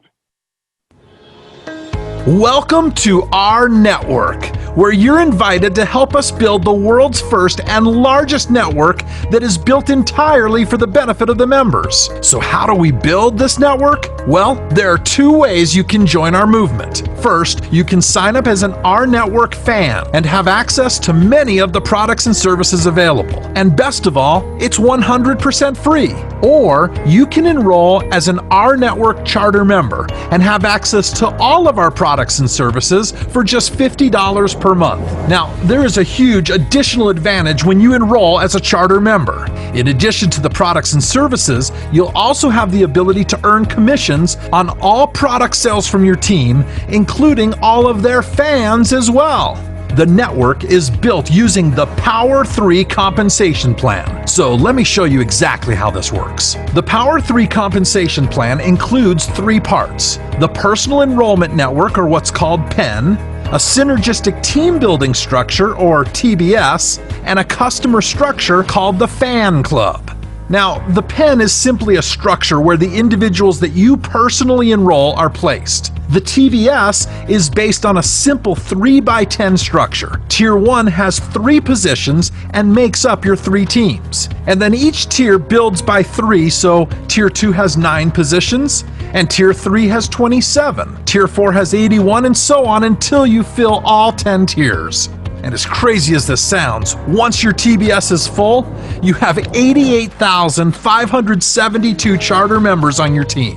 Welcome to rNetwork, where you're invited to help us build the world's first and largest network that is built entirely for the benefit of the members. So how do we build this network? Well, there are two ways you can join our movement. First, you can sign up as an rNetwork fan and have access to many of the products and services available. And best of all, it's 100% free. Or you can enroll as an rNetwork charter member and have access to all of our products and services for just $50 per month. Now, there is a huge additional advantage when you enroll as a charter member. In addition to the products and services, you'll also have the ability to earn commissions on all product sales from your team, including all of their fans as well. The network is built using the Power3 compensation plan. So let me show you exactly how this works. The Power3 compensation plan includes 3 parts: the personal enrollment network, or what's called PEN, a synergistic team building structure, or TBS, and a customer structure called the Fan Club. Now, the pen is simply a structure where the individuals that you personally enroll are placed. The TVS is based on a simple 3x10 structure. Tier 1 has 3 positions and makes up your 3 teams. And then each tier builds by 3, so Tier 2 has 9 positions, and Tier 3 has 27. Tier 4 has 81, and so on until you fill all 10 tiers. And as crazy as this sounds, once your TBS is full, you have 88,572 charter members on your team.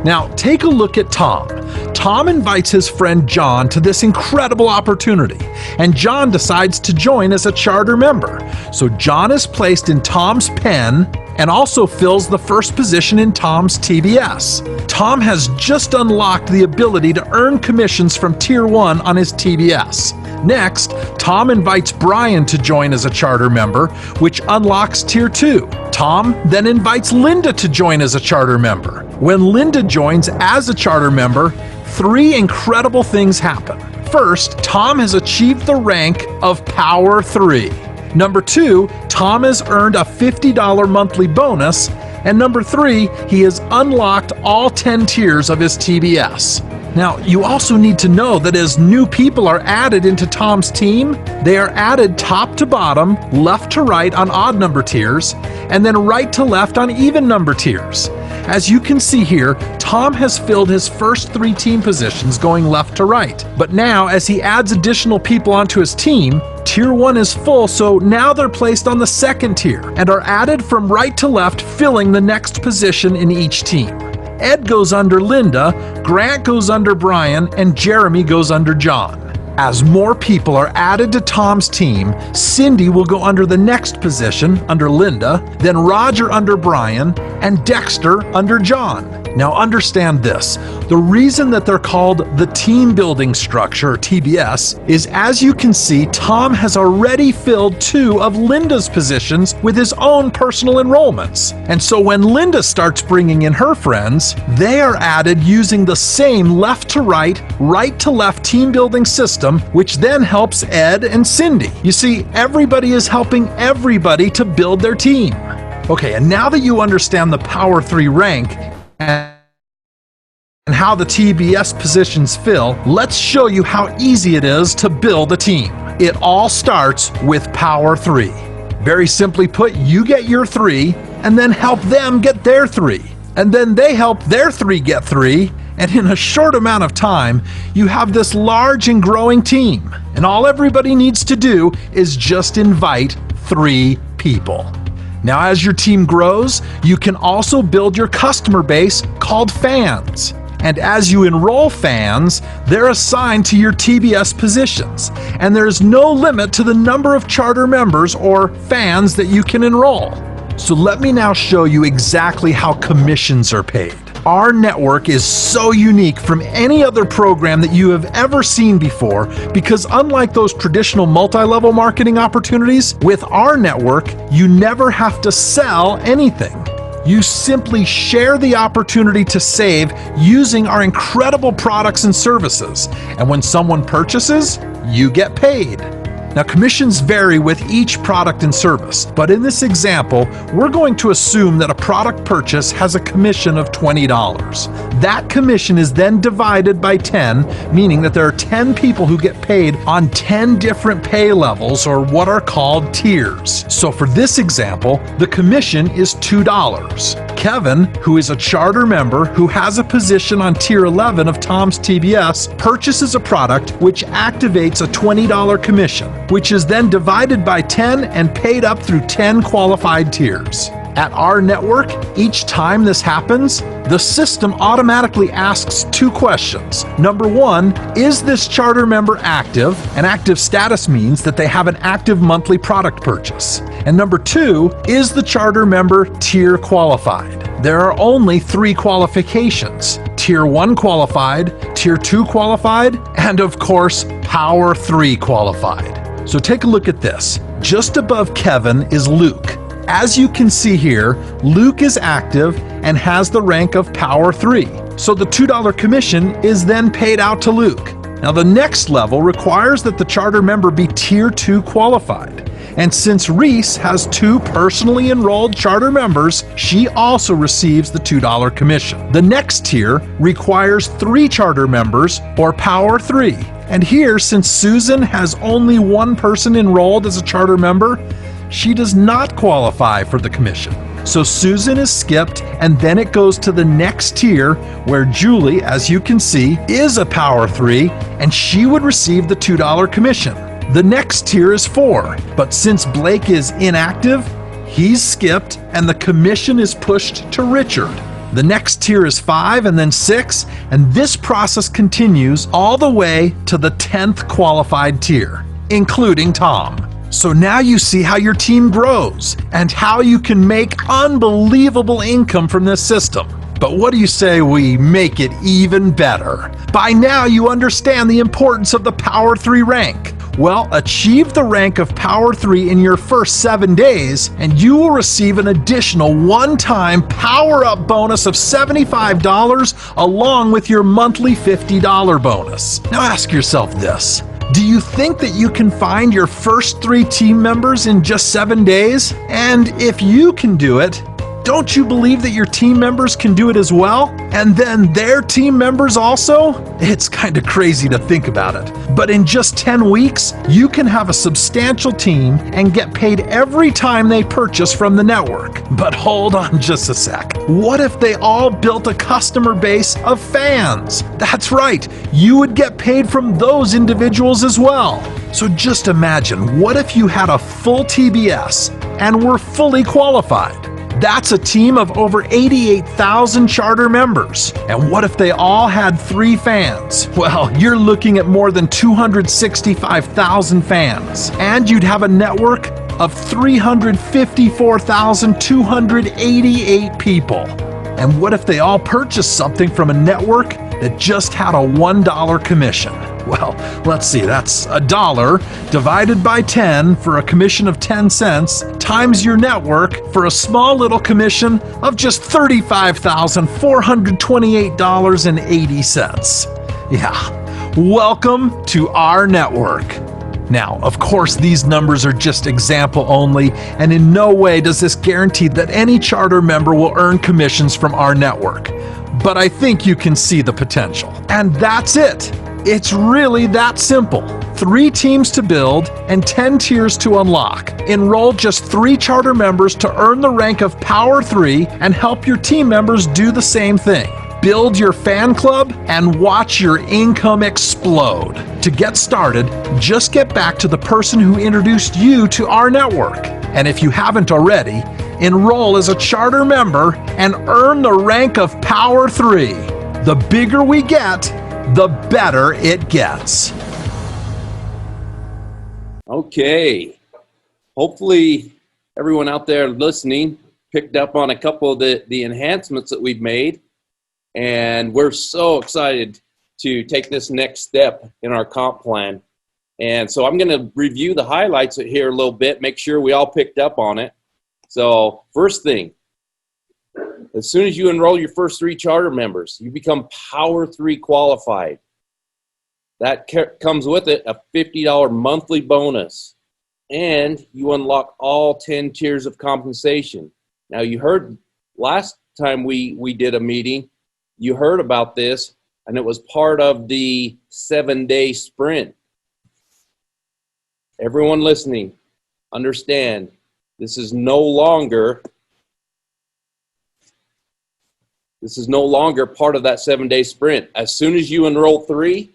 Now, take a look at Tom. Tom invites his friend John to this incredible opportunity, and John decides to join as a charter member. So John is placed in Tom's pen and also fills the first position in Tom's TBS. Tom has just unlocked the ability to earn commissions from Tier 1 on his TBS. Next, Tom invites Brian to join as a charter member, which unlocks Tier 2. Tom then invites Linda to join as a charter member. When Linda joins as a charter member, 3 incredible things happen. First, Tom has achieved the rank of Power 3. Number 2, Tom has earned a $50 monthly bonus. And number 3, he has unlocked all 10 tiers of his TBS. Now, you also need to know that as new people are added into Tom's team, they are added top to bottom, left to right on odd number tiers, and then right to left on even number tiers. As you can see here, Tom has filled his first 3 team positions going left to right. But now, as he adds additional people onto his team, Tier 1 is full, so now they're placed on the second tier and are added from right to left, filling the next position in each team. Ed goes under Linda, Grant goes under Brian, and Jeremy goes under John. As more people are added to Tom's team, Cindy will go under the next position, under Linda, then Roger under Brian, and Dexter under John. Now understand this, the reason that they're called the team building structure, or TBS, is as you can see, Tom has already filled 2 of Linda's positions with his own personal enrollments. And so when Linda starts bringing in her friends, they are added using the same left to right, right to left team building system, which then helps Ed and Cindy. You see, everybody is helping everybody to build their team. Okay, and now that you understand the Power 3 rank and how the TBS positions fill, let's show you how easy it is to build a team. It all starts with Power 3. Very simply put, you get your 3 and then help them get their 3. And then they help their 3 get 3. And in a short amount of time, you have this large and growing team. And all everybody needs to do is just invite 3 people. Now, as your team grows, you can also build your customer base called fans. And as you enroll fans, they're assigned to your TBS positions. And there's no limit to the number of charter members or fans that you can enroll. So let me now show you exactly how commissions are paid. Our network is so unique from any other program that you have ever seen before because unlike those traditional multi-level marketing opportunities, with our network, you never have to sell anything. You simply share the opportunity to save using our incredible products and services. And when someone purchases, you get paid. Now, commissions vary with each product and service, but in this example, we're going to assume that a product purchase has a commission of $20. That commission is then divided by 10, meaning that there are 10 people who get paid on 10 different pay levels, or what are called tiers. So for this example, the commission is $2. Kevin, who is a charter member who has a position on Tier 11 of Tom's TBS, purchases a product which activates a $20 commission, which is then divided by 10 and paid up through 10 qualified tiers. At our network, each time this happens, the system automatically asks 2 questions. Number 1, is this charter member active? An active status means that they have an active monthly product purchase. And number 2, is the charter member tier qualified? There are only 3 qualifications: Tier 1 qualified, Tier 2 qualified, and of course, Power 3 qualified. So take a look at this. Just above Kevin is Luke. As you can see here, Luke is active and has the rank of Power 3. So the $2 commission is then paid out to Luke. Now the next level requires that the charter member be Tier 2 qualified. And since Reese has 2 personally enrolled charter members, she also receives the $2 commission. The next tier requires 3 charter members or Power 3. And here, since Susan has only 1 person enrolled as a charter member, she does not qualify for the commission. So Susan is skipped, and then it goes to the next tier where Julie, as you can see, is a Power 3, and she would receive the $2 commission. The next tier is 4, but since Blake is inactive, he's skipped, and the commission is pushed to Richard. The next tier is 5 and then 6, and this process continues all the way to the 10th qualified tier, including Tom. So now you see how your team grows and how you can make unbelievable income from this system. But what do you say we make it even better? By now you understand the importance of the Power 3 rank. Well, achieve the rank of Power 3 in your first 7 days, and you will receive an additional one-time power-up bonus of $75 along with your monthly $50 bonus. Now ask yourself this. Do you think that you can find your first 3 team members in just 7 days? And if you can do it, don't you believe that your team members can do it as well? And then their team members also? It's kind of crazy to think about it. But in just 10 weeks, you can have a substantial team and get paid every time they purchase from the network. But hold on just a sec. What if they all built a customer base of fans? That's right, you would get paid from those individuals as well. So just imagine, what if you had a full TBS and were fully qualified? That's a team of over 88,000 charter members. And what if they all had 3 fans? Well, you're looking at more than 265,000 fans. And you'd have a network of 354,288 people. And what if they all purchased something from a network that just had a $1 commission? Well, let's see, that's $1 divided by 10 for a commission of 10 cents times your network for a small little commission of just $35,428.80. Yeah, welcome to our network. Now, of course, these numbers are just example only, and in no way does this guarantee that any charter member will earn commissions from our network. But I think you can see the potential. And that's it. It's really that simple. 3 teams to build and 10 tiers to unlock. Enroll just 3 charter members to earn the rank of Power 3 and help your team members do the same thing. Build your fan club and watch your income explode. To get started, just get back to the person who introduced you to our network. And if you haven't already, enroll as a charter member and earn the rank of Power 3. The bigger we get, the better it gets.
Okay. Hopefully everyone out there listening picked up on a couple of the enhancements that we've made. And we're so excited to take this next step in our comp plan. And so I'm going to review the highlights here a little bit, make sure we all picked up on it. So first thing, as soon as you enroll your first 3 charter members, you become Power 3 qualified. That comes with it a $50 monthly bonus, and you unlock all 10 tiers of compensation. Now, you heard last time we did a meeting, you heard about this, and it was part of the 7-day sprint. Everyone listening, understand, this is no longer part of that 7-day sprint. As soon as you enroll 3,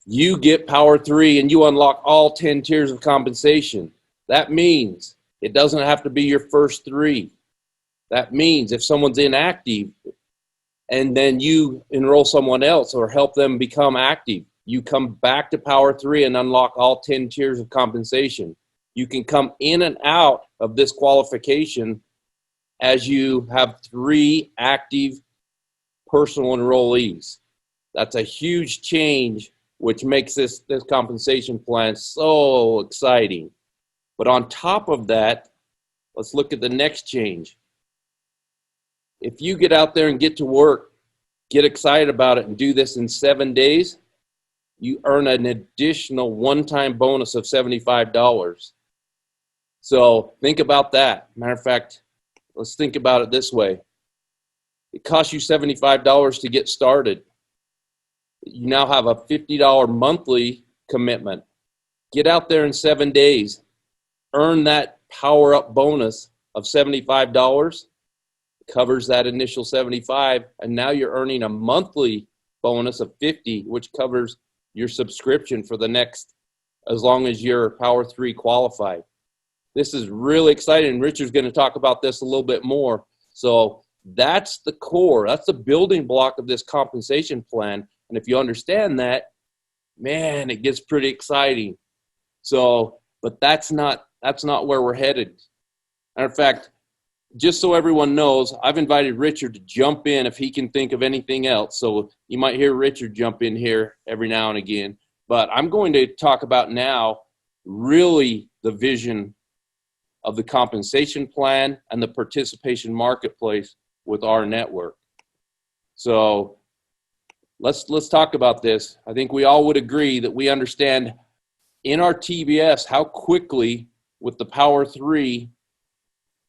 you get Power 3 and you unlock all 10 tiers of compensation. That means it doesn't have to be your first 3. That means if someone's inactive and then you enroll someone else or help them become active, you come back to Power 3 and unlock all 10 tiers of compensation. You can come in and out of this qualification as you have 3 active personal enrollees. That's a huge change, which makes this compensation plan so exciting. But on top of that, let's look at the next change. If you get out there and get to work, get excited about it, and do this in 7 days, you earn an additional one-time bonus of $75. So think about that. Matter of fact, let's think about it this way. It costs you $75 to get started. You now have a $50 monthly commitment. Get out there in 7 days. Earn that power-up bonus of $75. Covers that initial $75, and now you're earning a monthly bonus of $50, which covers your subscription for the next, as long as you're Power 3 qualified. This is really exciting. Richard's going to talk about this a little bit more. So that's the core. That's the building block of this compensation plan. And if you understand that, man, it gets pretty exciting. So, but that's not where we're headed. Matter of fact, just so everyone knows, I've invited Richard to jump in if he can think of anything else. So you might hear Richard jump in here every now and again. But I'm going to talk about now really the vision of the compensation plan and the participation marketplace with rNetwork. So let's talk about this. I think we all would agree that we understand in our TBS how quickly with the Power 3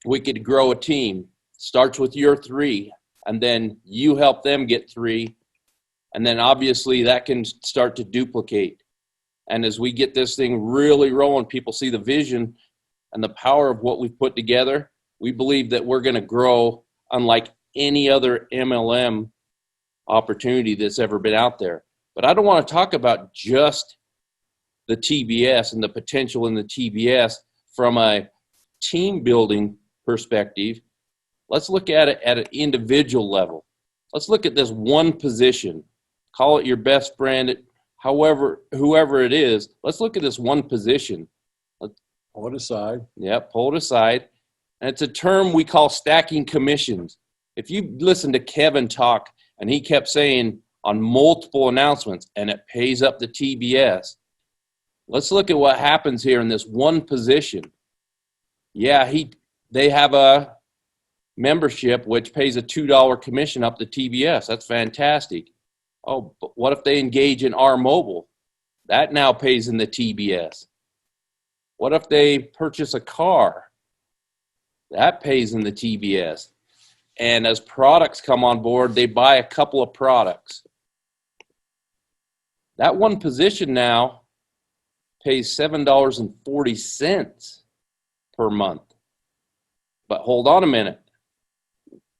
we could grow a team. Starts with your 3, and then you help them get 3, and then obviously that can start to duplicate. And as we get this thing really rolling, people see the vision and the power of what we've put together. We believe that we're going to grow unlike any other MLM opportunity that's ever been out there. But I don't want to talk about just the TBS and the potential in the TBS from a team building perspective. Let's look at it at an individual level. Let's look at this one position. Call it your best friend, whoever it is. Let's look at this one position.
Pull it aside.
Yeah, pull it aside. And it's a term we call stacking commissions. If you listen to Kevin talk, and he kept saying on multiple announcements, and it pays up the TBS. Let's look at what happens here in this one position. Yeah, they have a membership which pays a $2 commission up the TBS. That's fantastic. Oh, but what if they engage in R Mobile? That now pays in the TBS. What if they purchase a car? That pays in the TBS. And as products come on board, they buy a couple of products. That one position now pays $7.40 per month. But hold on a minute.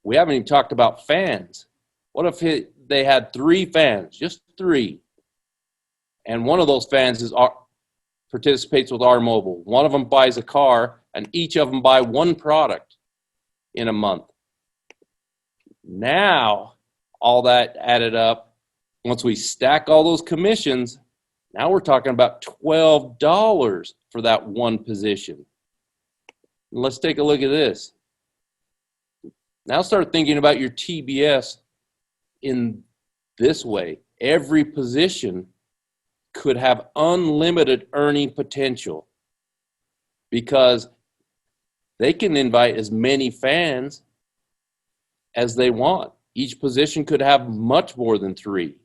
We haven't even talked about fans. What if they had 3 fans, just 3, and one of those fans participates with R Mobile. One of them buys a car, and each of them buy 1 product in a month. Now, all that added up, once we stack all those commissions, now we're talking about $12 for that one position. Let's take a look at this. Now start thinking about your TBS in this way. Every position could have unlimited earning potential because they can invite as many fans as they want. Each position could have much more than 3.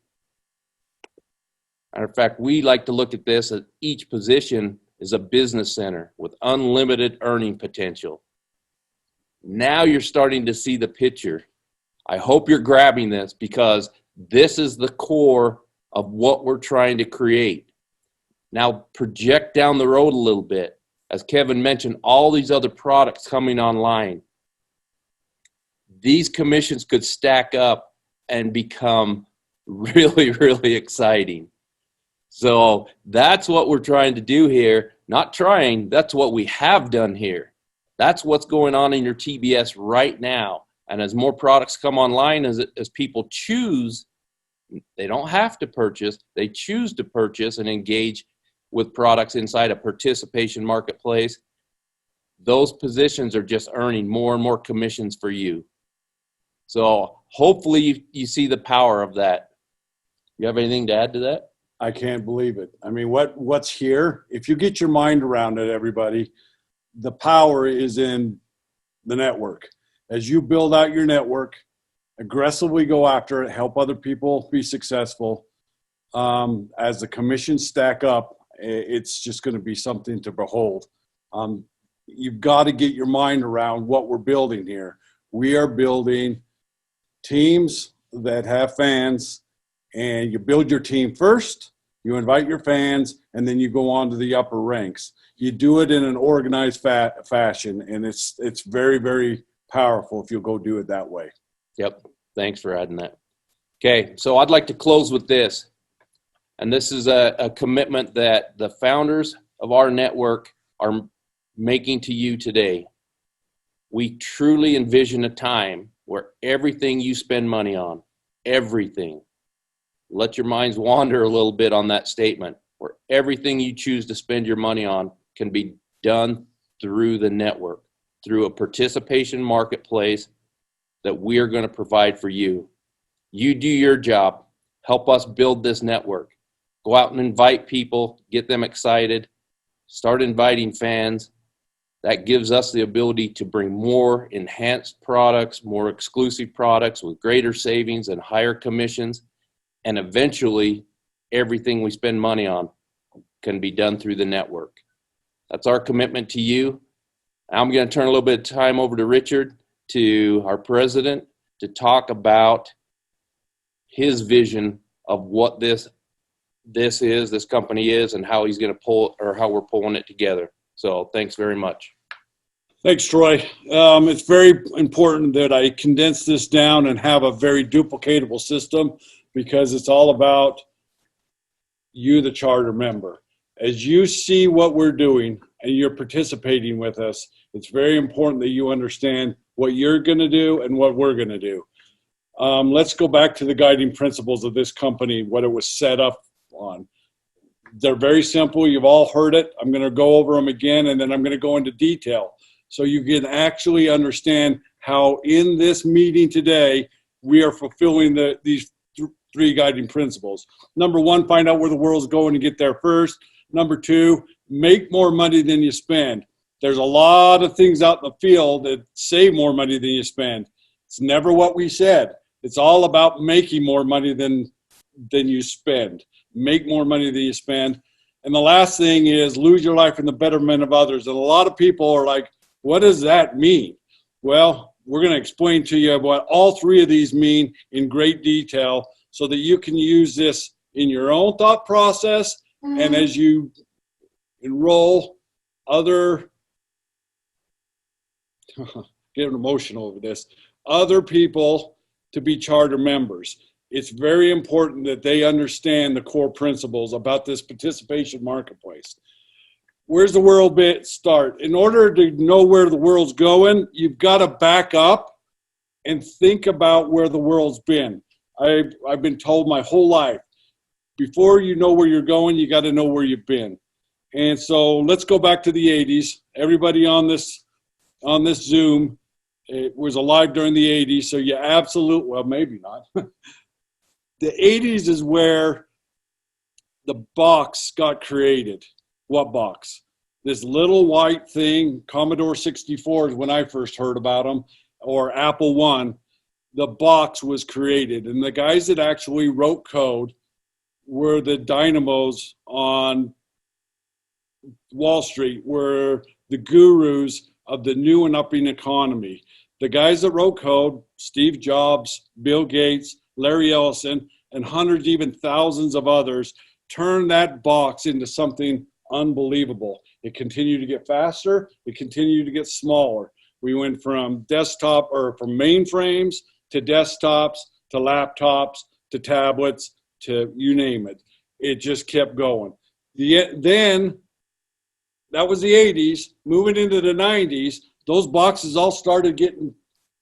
Matter of fact, we like to look at this as each position is a business center with unlimited earning potential. Now you're starting to see the picture. I hope you're grabbing this because this is the core of what we're trying to create. Now project down the road a little bit. As Kevin mentioned, all these other products coming online. These commissions could stack up and become really, really exciting. So that's what we're trying to do here. Not trying, that's what we have done here. That's what's going on in your TBS right now. And as more products come online, as people choose, they don't have to purchase, they choose to purchase and engage with products inside a participation marketplace. Those positions are just earning more and more commissions for you. So hopefully you see the power of that. You have anything to add to that?
I can't believe it. I mean, what's here? If you get your mind around it, everybody, the power is in the network. As you build out your network, aggressively go after it, help other people be successful. as the commissions stack up, it's just going to be something to behold. You've got to get your mind around what we're building here. We are building teams that have fans, and you build your team first, you invite your fans, and then you go on to the upper ranks. You do it in an organized fashion, and it's very, very powerful if you'll go do it that way.
Yep. Thanks for adding that. Okay, so I'd like to close with this. And this is a commitment that the founders of our network are making to you today. We truly envision a time where everything you spend money on, everything, let your minds wander a little bit on that statement, where everything you choose to spend your money on can be done through the network, through a participation marketplace that we are going to provide for you. You do your job. Help us build this network. Go out and invite people, get them excited, start inviting fans. That gives us the ability to bring more enhanced products, more exclusive products with greater savings and higher commissions. And eventually, everything we spend money on can be done through the network. That's our commitment to you. I'm going to turn a little bit of time over to Richard, to our president, to talk about his vision of what this company is, and how he's going to pull, or how we're pulling it together. So thanks very much.
Thanks, Troy. It's very important that I condense this down and have a very duplicatable system, because it's all about you, the charter member. As you see what we're doing and you're participating with us, it's very important that you understand what you're going to do and what we're going to do. Let's go back to the guiding principles of this company, what it was set up on. They're very simple. You've all heard it. I'm going to go over them again, and then I'm going to go into detail so you can actually understand how in this meeting today we are fulfilling these three guiding principles. Number one, find out where the world's going and get there first. Number two, make more money than you spend. There's a lot of things out in the field that save more money than you spend. It's never what we said. It's all about making more money than you spend. Make more money than you spend. And the last thing is lose your life in the betterment of others. And a lot of people are like, what does that mean? Well, we're going to explain to you what all three of these mean in great detail so that you can use this in your own thought process and as you enroll other, getting emotional over this, other people to be charter members. It's very important that they understand the core principles about this participation marketplace. Where's the world start? In order to know where the world's going, you've got to back up and think about where the world's been. I've been told my whole life, before you know where you're going, you got to know where you've been. And so let's go back to the 80s. Everybody on this Zoom, it was alive during the 80s, so you absolutely, well, maybe not. The 80s is where the box got created. What box? This little white thing, Commodore 64s when I first heard about them, or Apple I, the box was created. And the guys that actually wrote code were the dynamos on Wall Street, were the gurus of the new and upping economy. The guys that wrote code, Steve Jobs, Bill Gates, Larry Ellison, and hundreds, even thousands of others, turned that box into something unbelievable. It continued to get faster. It continued to get smaller. We went from desktop or from mainframes to desktops to laptops to tablets to you name it. It just kept going. Then that was the 80s. Moving into the 90s, those boxes all started getting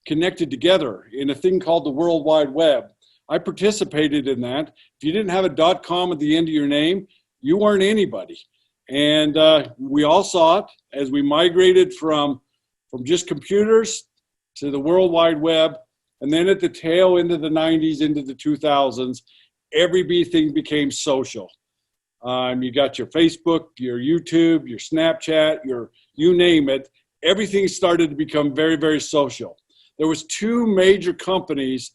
connected together in a thing called the World Wide Web. I participated in that. If you didn't have a .com at the end of your name, you weren't anybody. And we all saw it as we migrated from just computers to the World Wide Web. And then at the tail end of the 90s, into the 2000s, everything became social. You got your Facebook, your YouTube, your Snapchat, you name it. Everything started to become very, very social. There was two major companies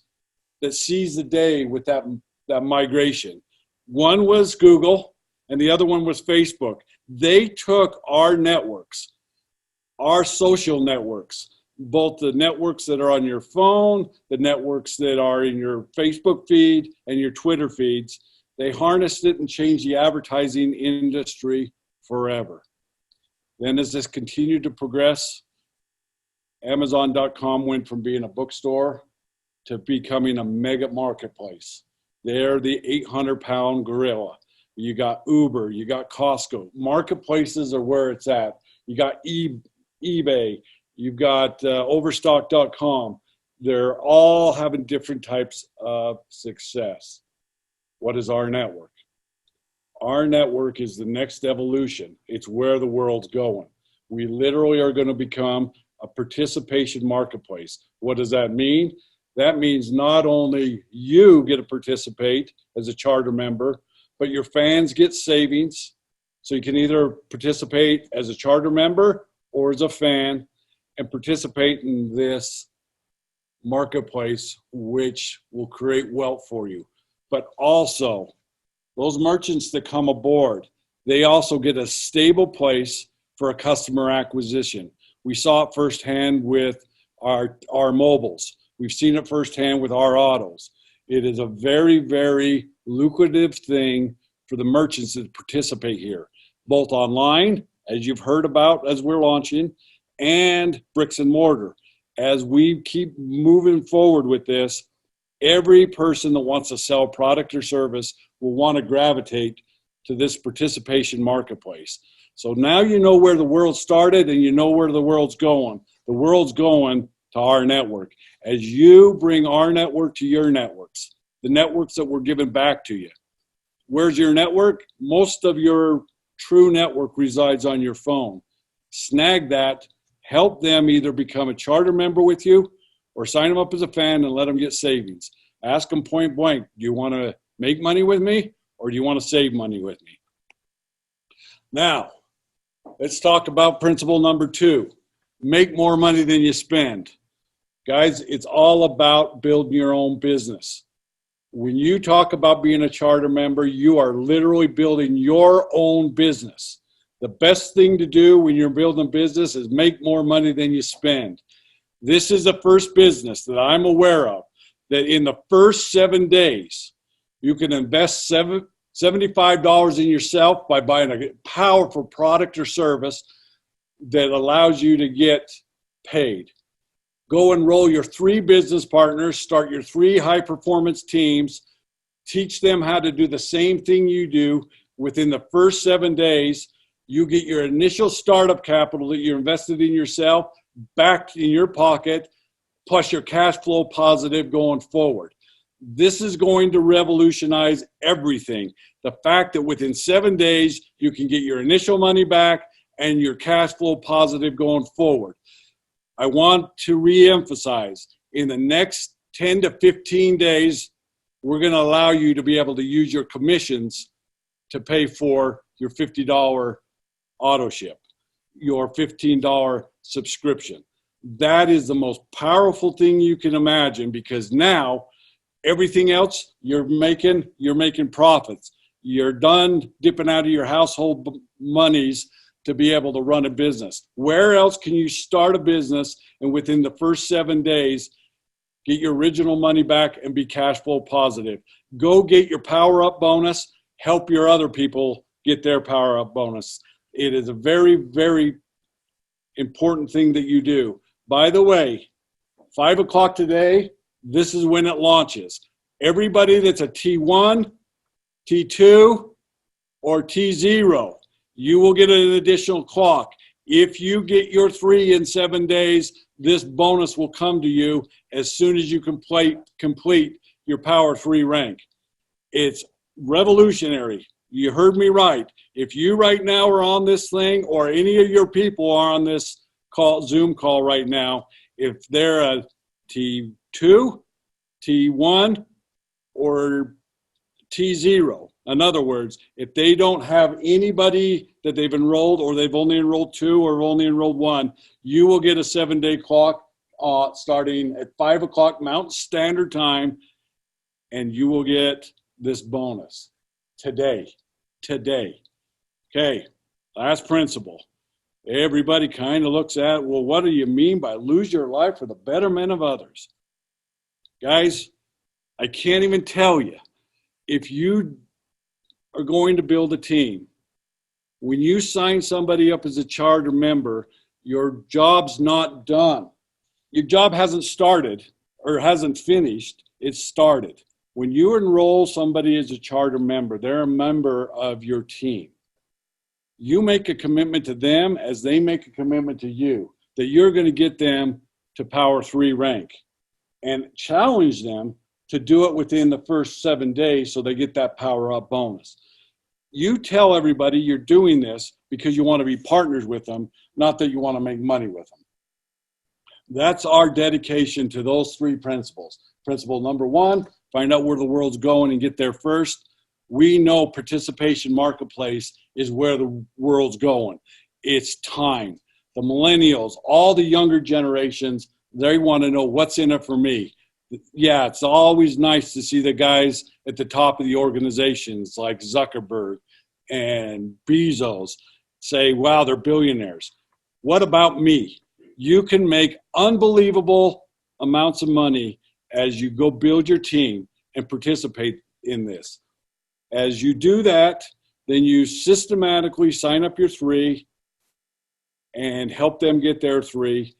that seized the day with that migration. One was Google, and the other one was Facebook. They took our networks, our social networks, both the networks that are on your phone, the networks that are in your Facebook feed and your Twitter feeds. They harnessed it and changed the advertising industry forever. Then as this continued to progress, Amazon.com went from being a bookstore to becoming a mega marketplace. They're the 800-pound gorilla. You got Uber, you got Costco. Marketplaces are where it's at. You got eBay, you've got Overstock.com. They're all having different types of success. What is our network? Our network is the next evolution. It's where the world's going. We literally are going to become a participation marketplace. What does that mean? That means not only you get to participate as a charter member, but your fans get savings. So you can either participate as a charter member or as a fan and participate in this marketplace, which will create wealth for you. But also, those merchants that come aboard, they also get a stable place for a customer acquisition. We saw it firsthand with our mobiles. We've seen it firsthand with our autos. It is a very, very lucrative thing for the merchants that participate here, both online, as you've heard about as we're launching, and bricks and mortar. As we keep moving forward with this, every person that wants to sell product or service will want to gravitate to this participation marketplace. So now you know where the world started and you know where the world's going. The world's going to our network. As you bring our network to your networks, the networks that we're giving back to you. Where's your network? Most of your true network resides on your phone. Snag that, help them either become a charter member with you or sign them up as a fan and let them get savings. Ask them point blank, do you want to make money with me or do you want to save money with me? Now, let's talk about principle number 2. Make more money than you spend. Guys, it's all about building your own business. When you talk about being a charter member, you are literally building your own business. The best thing to do when you're building a business is make more money than you spend. This is the first business that I'm aware of that in the first 7 days, you can invest $75 in yourself by buying a powerful product or service that allows you to get paid. Go enroll your 3 business partners, start your 3 high-performance teams, teach them how to do the same thing you do. Within the first 7 days, you get your initial startup capital that you invested in yourself back in your pocket, plus your cash flow positive going forward. This is going to revolutionize everything. The fact that within 7 days, you can get your initial money back and your cash flow positive going forward. I want to reemphasize, in the next 10 to 15 days, we're going to allow you to be able to use your commissions to pay for your $50 auto ship, your $15 subscription. That is the most powerful thing you can imagine, because now everything else you're making profits. You're done dipping out of your household monies to be able to run a business. Where else can you start a business and within the first 7 days get your original money back and be cash flow positive? Go get your power up bonus, help your other people get their power up bonus. It is a very, very important thing that you do. By the way, 5 o'clock today, this is when it launches. Everybody that's a T1, T2, or T0, you will get an additional clock. If you get your 3 in 7 days, this bonus will come to you as soon as you complete your Power 3 rank. It's revolutionary. You heard me right. If you right now are on this thing, or any of your people are on this call, Zoom call right now, if they're a T2, T1, or T0, in other words, if they don't have anybody that they've enrolled, or they've only enrolled 2 or only enrolled 1, you will get a 7-day clock starting at 5 o'clock Mountain Standard Time, and you will get this bonus. today. Okay, last principle. Everybody kind of looks at, well, what do you mean by lose your life for the betterment of others? Guys, I can't even tell you. If you are going to build a team, when you sign somebody up as a charter member, your job's not done. Your job hasn't started or hasn't finished, it's started. When you enroll somebody as a charter member, they're a member of your team. You make a commitment to them as they make a commitment to you that you're going to get them to Power 3 rank, and challenge them to do it within the first 7 days so they get that power up bonus. You tell everybody you're doing this because you want to be partners with them, not that you want to make money with them. That's our dedication to those 3 principles. Principle number 1, find out where the world's going and get there first. We know participation marketplace is where the world's going. It's time. The millennials, all the younger generations, they want to know what's in it for me. Yeah, it's always nice to see the guys at the top of the organizations like Zuckerberg and Bezos say, wow, they're billionaires. What about me? You can make unbelievable amounts of money as you go build your team and participate in this. As you do that, then you systematically sign up your 3 and help them get their 3.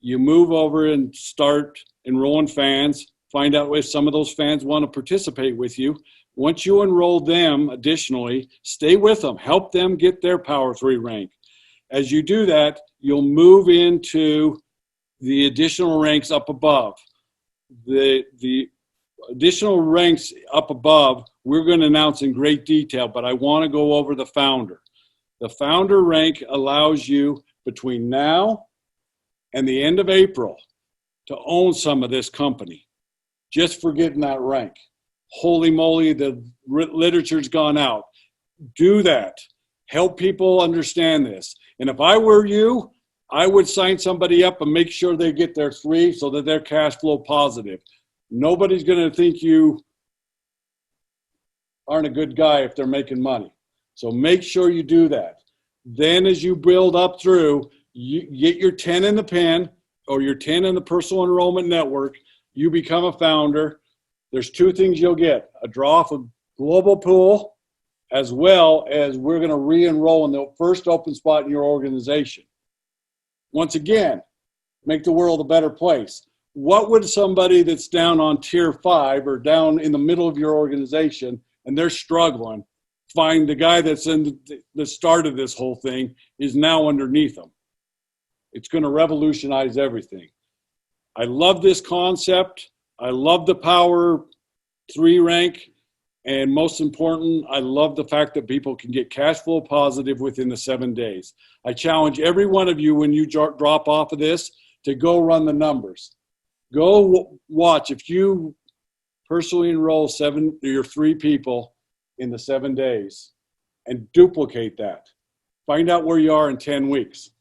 You move over and start enrolling fans, find out if some of those fans want to participate with you. Once you enroll them, additionally, stay with them, help them get their Power 3 rank. As you do that, you'll move into the additional ranks up above. The additional ranks up above, we're going to announce in great detail, but I want to go over the founder. The founder rank allows you between now and the end of April to own some of this company, just for getting that rank. Holy moly, the literature's gone out. Do that. Help people understand this. And if I were you, I would sign somebody up and make sure they get their 3 so that they're cash flow positive. Nobody's going to think you aren't a good guy if they're making money. So make sure you do that. Then as you build up through, you get your 10 in the pen or your 10 in the personal enrollment network, you become a founder. There's 2 things you'll get: a draw off a global pool, as well as we're going to re-enroll in the first open spot in your organization. Once again, make the world a better place. What would somebody that's down on tier 5 or down in the middle of your organization and they're struggling find? The guy that's in the start of this whole thing is now underneath them. It's going to revolutionize everything. I love this concept. I love the Power 3 rank. And most important, I love the fact that people can get cash flow positive within the 7 days. I challenge every one of you, when you drop off of this, to go run the numbers. Go watch. If you personally enroll your 3 people in the 7 days and duplicate that, find out where you are in 10 weeks.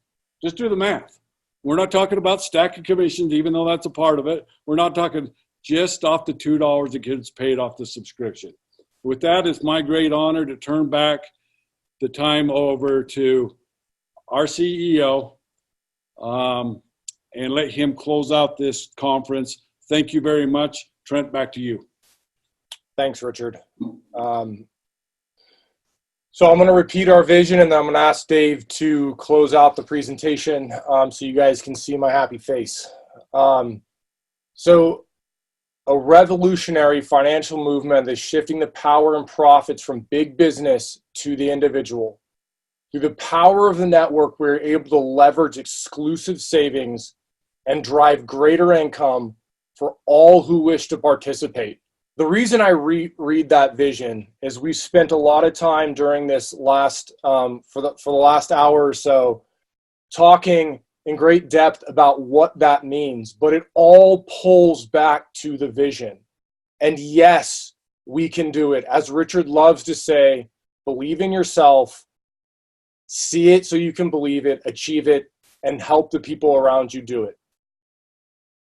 Just do the math. We're not talking about stacking commissions, even though that's a part of it. We're not talking just off the $2 that gets paid off the subscription. With that, it's my great honor to turn back the time over to our CEO and let him close out this conference. Thank you very much. Trent, back to you.
Thanks, Richard. So I'm going to repeat our vision, and then I'm going to ask Dave to close out the presentation so you guys can see my happy face. So a revolutionary financial movement that's shifting the power and profits from big business to the individual. Through the power of the network, we're able to leverage exclusive savings and drive greater income for all who wish to participate. The reason I read that vision is we spent a lot of time during this last, for the last hour or so, talking in great depth about what that means, but it all pulls back to the vision. And yes, we can do it. As Richard loves to say, believe in yourself, see it so you can believe it, achieve it, and help the people around you do it.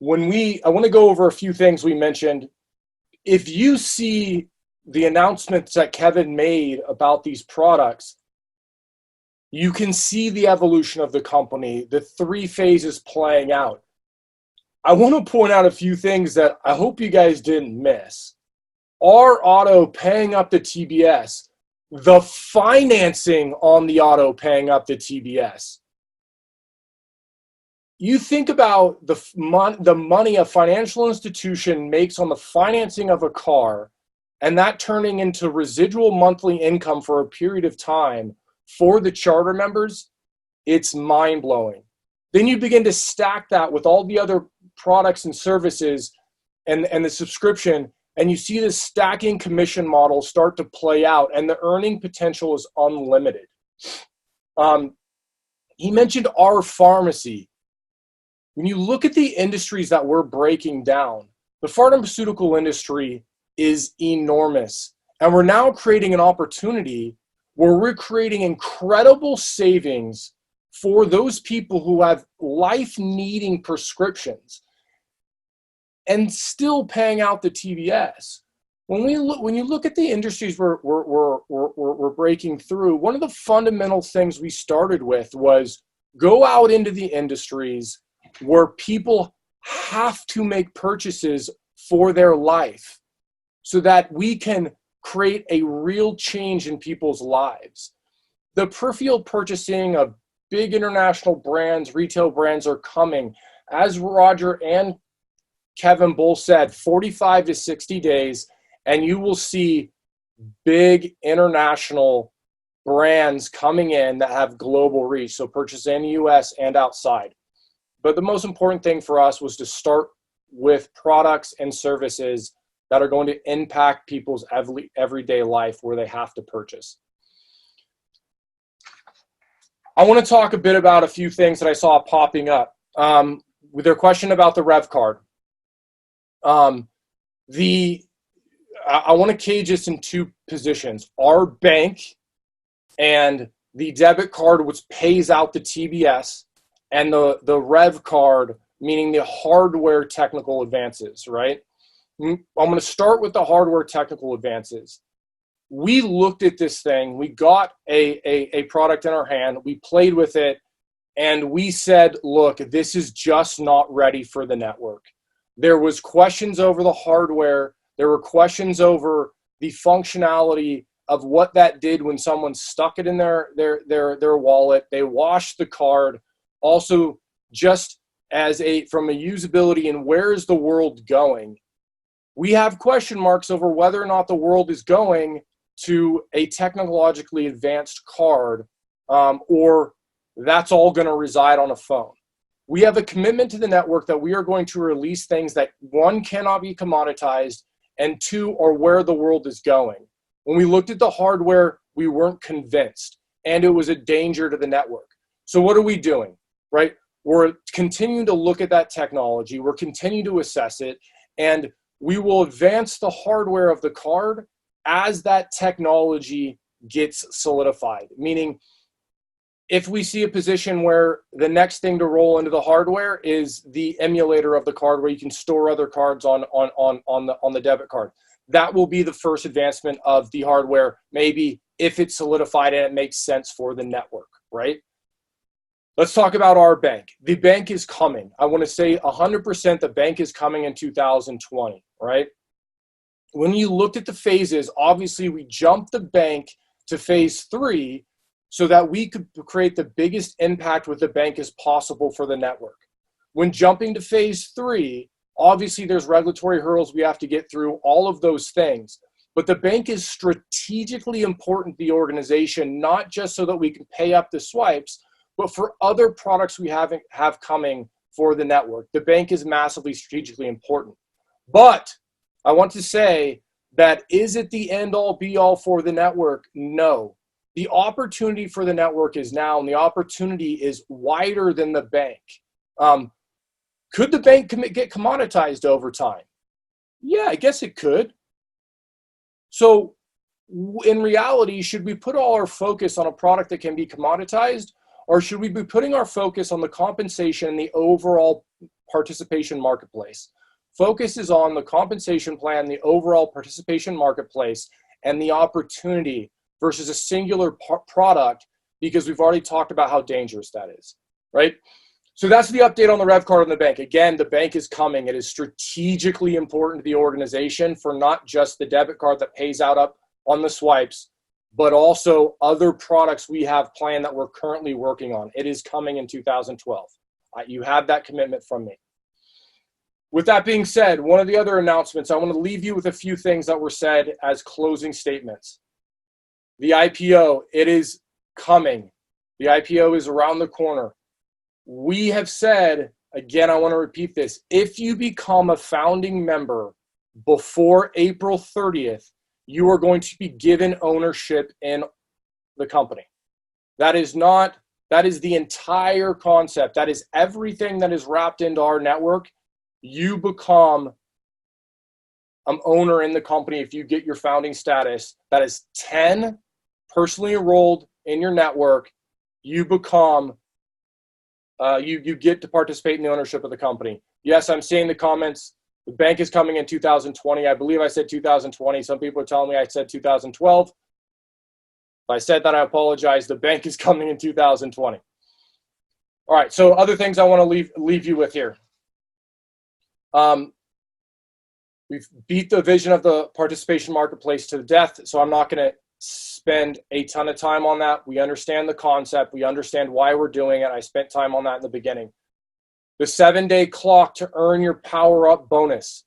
I want to go over a few things we mentioned. If you see the announcements that Kevin made about these products, you can see the evolution of the company, the 3 phases playing out. I want to point out a few things that I hope you guys didn't miss. Our auto paying up the TBS, the financing on the auto paying up the TBS. You think about the money a financial institution makes on the financing of a car, and that turning into residual monthly income for a period of time for the charter members, it's mind-blowing. Then you begin to stack that with all the other products and services and the subscription, and you see this stacking commission model start to play out, and the earning potential is unlimited. He mentioned our pharmacy. When you look at the industries that we're breaking down, the pharmaceutical industry is enormous. And we're now creating an opportunity where we're creating incredible savings for those people who have life-needing prescriptions and still paying out the TBS. When you look at the industries we're breaking through, one of the fundamental things we started with was go out into the industries where people have to make purchases for their life so that we can create a real change in people's lives. The peripheral purchasing of big international brands, retail brands are coming. As Roger and Kevin both said, 45 to 60 days, and you will see big international brands coming in that have global reach, so purchase in the US and outside. But the most important thing for us was to start with products and services that are going to impact people's everyday life where they have to purchase. I want to talk a bit about a few things that I saw popping up. With their question about the revvcard. I want to cage this in 2 positions. Our bank and the debit card, which pays out the TBS, and the revvcard, meaning the hardware technical advances, right? I'm going to start with the hardware technical advances. We looked at this thing. We got a product in our hand. We played with it. And we said, look, this is just not ready for the network. There was questions over the hardware. There were questions over the functionality of what that did when someone stuck it in their wallet. They washed the card. Also, just as from a usability and where is the world going, we have question marks over whether or not the world is going to a technologically advanced card, or that's all going to reside on a phone. We have a commitment to the network that we are going to release things that, 1, cannot be commoditized, and 2, are where the world is going. When we looked at the hardware, we weren't convinced, and it was a danger to the network. So what are we doing, right? We're continuing to look at that technology. We're continuing to assess it, and we will advance the hardware of the card as that technology gets solidified. Meaning, if we see a position where the next thing to roll into the hardware is the emulator of the card where you can store other cards on the debit card, that will be the first advancement of the hardware, maybe if it's solidified and it makes sense for the network, right? Let's talk about our bank. The bank is coming. I want to say 100% the bank is coming in 2020, right? When you looked at the phases, obviously we jumped the bank to phase 3 so that we could create the biggest impact with the bank as possible for the network. When jumping to phase 3, obviously there's regulatory hurdles we have to get through, all of those things. But the bank is strategically important to the organization, not just so that we can pay up the swipes, but for other products we have coming for the network. The bank is massively strategically important. But I want to say that, is it the end-all be-all for the network? No. The opportunity for the network is now, and the opportunity is wider than the bank. Could the bank get commoditized over time? Yeah, I guess it could. So in reality, should we put all our focus on a product that can be commoditized, or should we be putting our focus on the compensation and the overall participation marketplace? focuses on the compensation plan, the overall participation marketplace, and the opportunity versus a singular product, because we've already talked about how dangerous that is, right? So that's the update on the revvcard and the bank. Again, the bank is coming. It is strategically important to the organization for not just the debit card that pays out up on the swipes, but also other products we have planned that we're currently working on. It is coming in 2012. You have that commitment from me. With that being said, one of the other announcements, I want to leave you with a few things that were said as closing statements. The IPO, it is coming. The IPO is around the corner. We have said, again, I want to repeat this, if you become a founding member before April 30th, you are going to be given ownership in the company. That is the entire concept. That is everything that is wrapped into our network. You become an owner in the company if you get your founding status. That is 10 personally enrolled in your network. You become, you get to participate in the ownership of the company. Yes, I'm seeing the comments. The bank is coming in 2020. I believe I said 2020. Some people are telling me I said 2012. If I said that, I apologize. The bank is coming in 2020. All right, so other things I want to leave you with here. We've beat the vision of the participation marketplace to death, so I'm not going to spend a ton of time on that. We understand the concept. We understand why we're doing it. I spent time on that in the beginning. The 7-day clock to earn your Power Up bonus.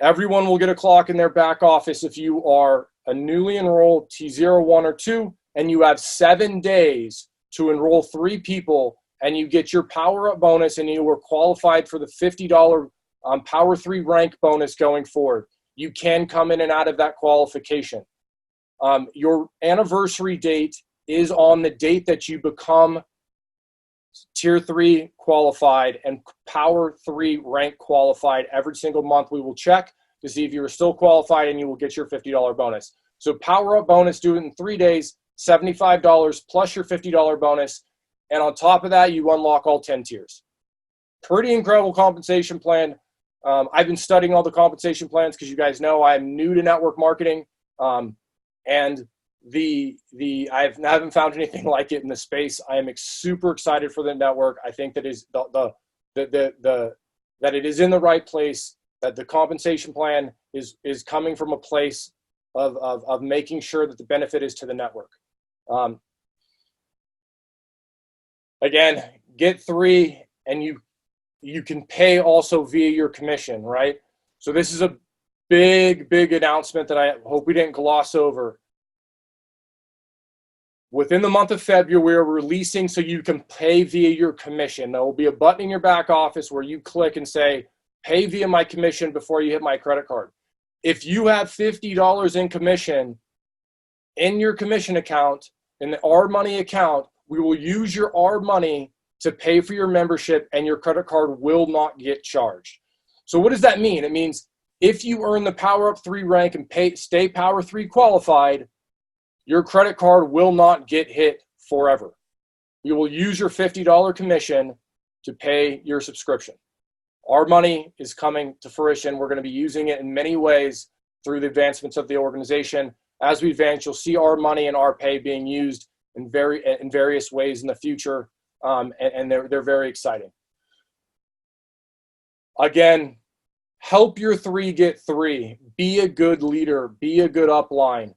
Everyone will get a clock in their back office if you are a newly enrolled T0, 1, or 2, and you have 7 days to enroll 3 people, and you get your Power Up bonus, and you were qualified for the $50 Power3 rank bonus going forward. You can come in and out of that qualification. Your anniversary date is on the date that you become Tier 3 qualified and Power 3 rank qualified. Every single month we will check to see if you are still qualified, and you will get your $50 bonus. So Power Up bonus, do it in 3 days, $75 plus your $50 bonus. And on top of that, you unlock all 10 tiers. Pretty incredible compensation plan. I've been studying all the compensation plans because you guys know I'm new to network marketing. And I haven't found anything like it in the space. I am super excited for the network. I think that that it is in the right place, that the compensation plan is coming from a place of making sure that the benefit is to the network. Again, get 3, and you can pay also via your commission, right? So this is a big announcement that I hope we didn't gloss over. Within the month of February, we're releasing so you can pay via your commission. There will be a button in your back office where you click and say, pay via my commission before you hit my credit card. If you have $50 in commission in your commission account, in the R Money account, we will use your R Money to pay for your membership, and your credit card will not get charged. So what does that mean? It means if you earn the Power Up 3 rank and stay Power 3 qualified, your credit card will not get hit forever. You will use your $50 commission to pay your subscription. Our money is coming to fruition. We're going to be using it in many ways through the advancements of the organization. As we advance, you'll see our money and our pay being used in various ways in the future, and they're very exciting. Again, help your 3 get 3. Be a good leader. Be a good upline.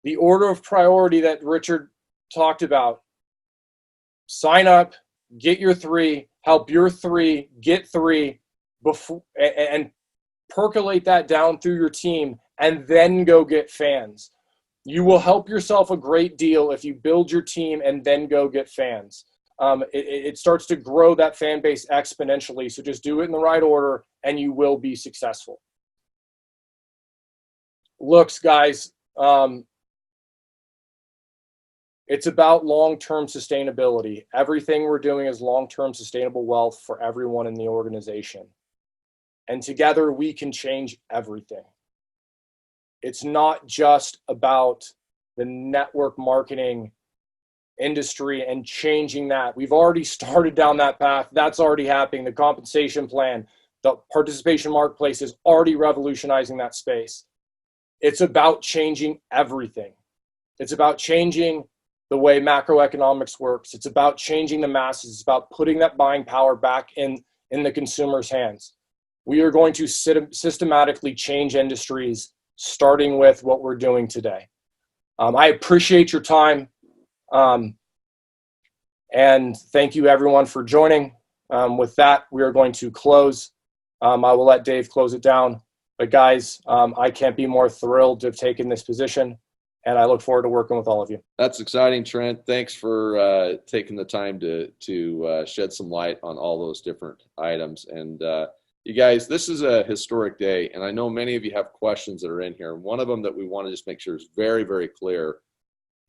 The order of priority that Richard talked about: sign up, get your 3, help your 3 get 3, before, and percolate that down through your team, and then go get fans. You will help yourself a great deal if you build your team and then go get fans. It starts to grow that fan base exponentially. So just do it in the right order, and you will be successful. Looks, guys, it's about long-term sustainability. Everything we're doing is long-term sustainable wealth for everyone in the organization. And together we can change everything. It's not just about the network marketing industry and changing that. We've already started down that path. That's already happening. The compensation plan, The participation marketplace is already revolutionizing that space. It's about changing everything. It's about changing the way macroeconomics works. It's about changing the masses. It's about putting that buying power back in the consumer's hands. We are going to systematically change industries, starting with what we're doing today. I appreciate your time. And thank you everyone for joining. With that, we are going to close. I will let Dave close it down. But guys, I can't be more thrilled to have taken this position, and I look forward to working with all of you.
That's exciting, Trent. Thanks for taking the time to shed some light on all those different items. And you guys, this is a historic day, and I know many of you have questions that are in here. And one of them that we want to just make sure is very, very clear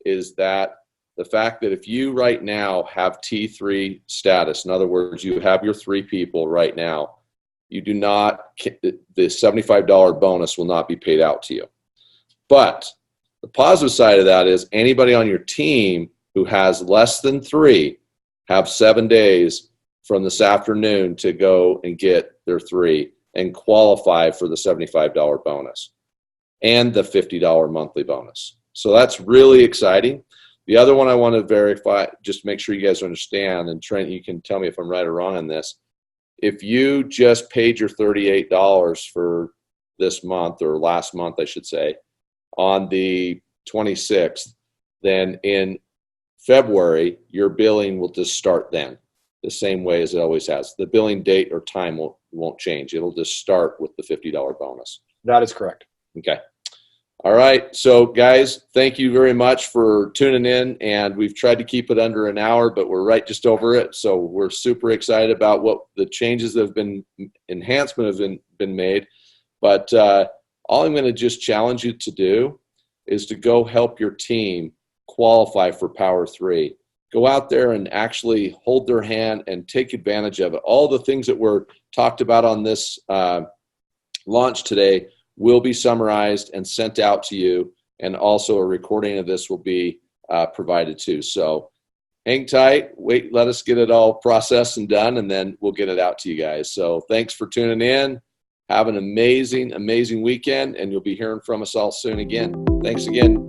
is that the fact that if you right now have T3 status, in other words, you have your 3 people right now, you do not, the $75 bonus will not be paid out to you. But the positive side of that is anybody on your team who has less than 3 have 7 days from this afternoon to go and get their 3 and qualify for the $75 bonus and the $50 monthly bonus. So that's really exciting. The other one I want to verify, just to make sure you guys understand, and Trent, you can tell me if I'm right or wrong on this. If you just paid your $38 for this month, or last month, I should say, on the 26th, then in February, your billing will just start then, the same way as it always has. The billing date or time won't change. It'll just start with the $50 bonus.
That is correct.
Okay. All right. So, guys, thank you very much for tuning in. And we've tried to keep it under an hour, but we're right just over it. So we're super excited about what the changes that have been, enhancement have been made. But all I'm going to just challenge you to do is to go help your team qualify for Power3. Go out there and actually hold their hand and take advantage of it. All the things that were talked about on this launch today will be summarized and sent out to you, and also a recording of this will be provided too. So hang tight, wait, let us get it all processed and done, and then we'll get it out to you guys. So thanks for tuning in. Have an amazing, amazing weekend, and you'll be hearing from us all soon again. Thanks again.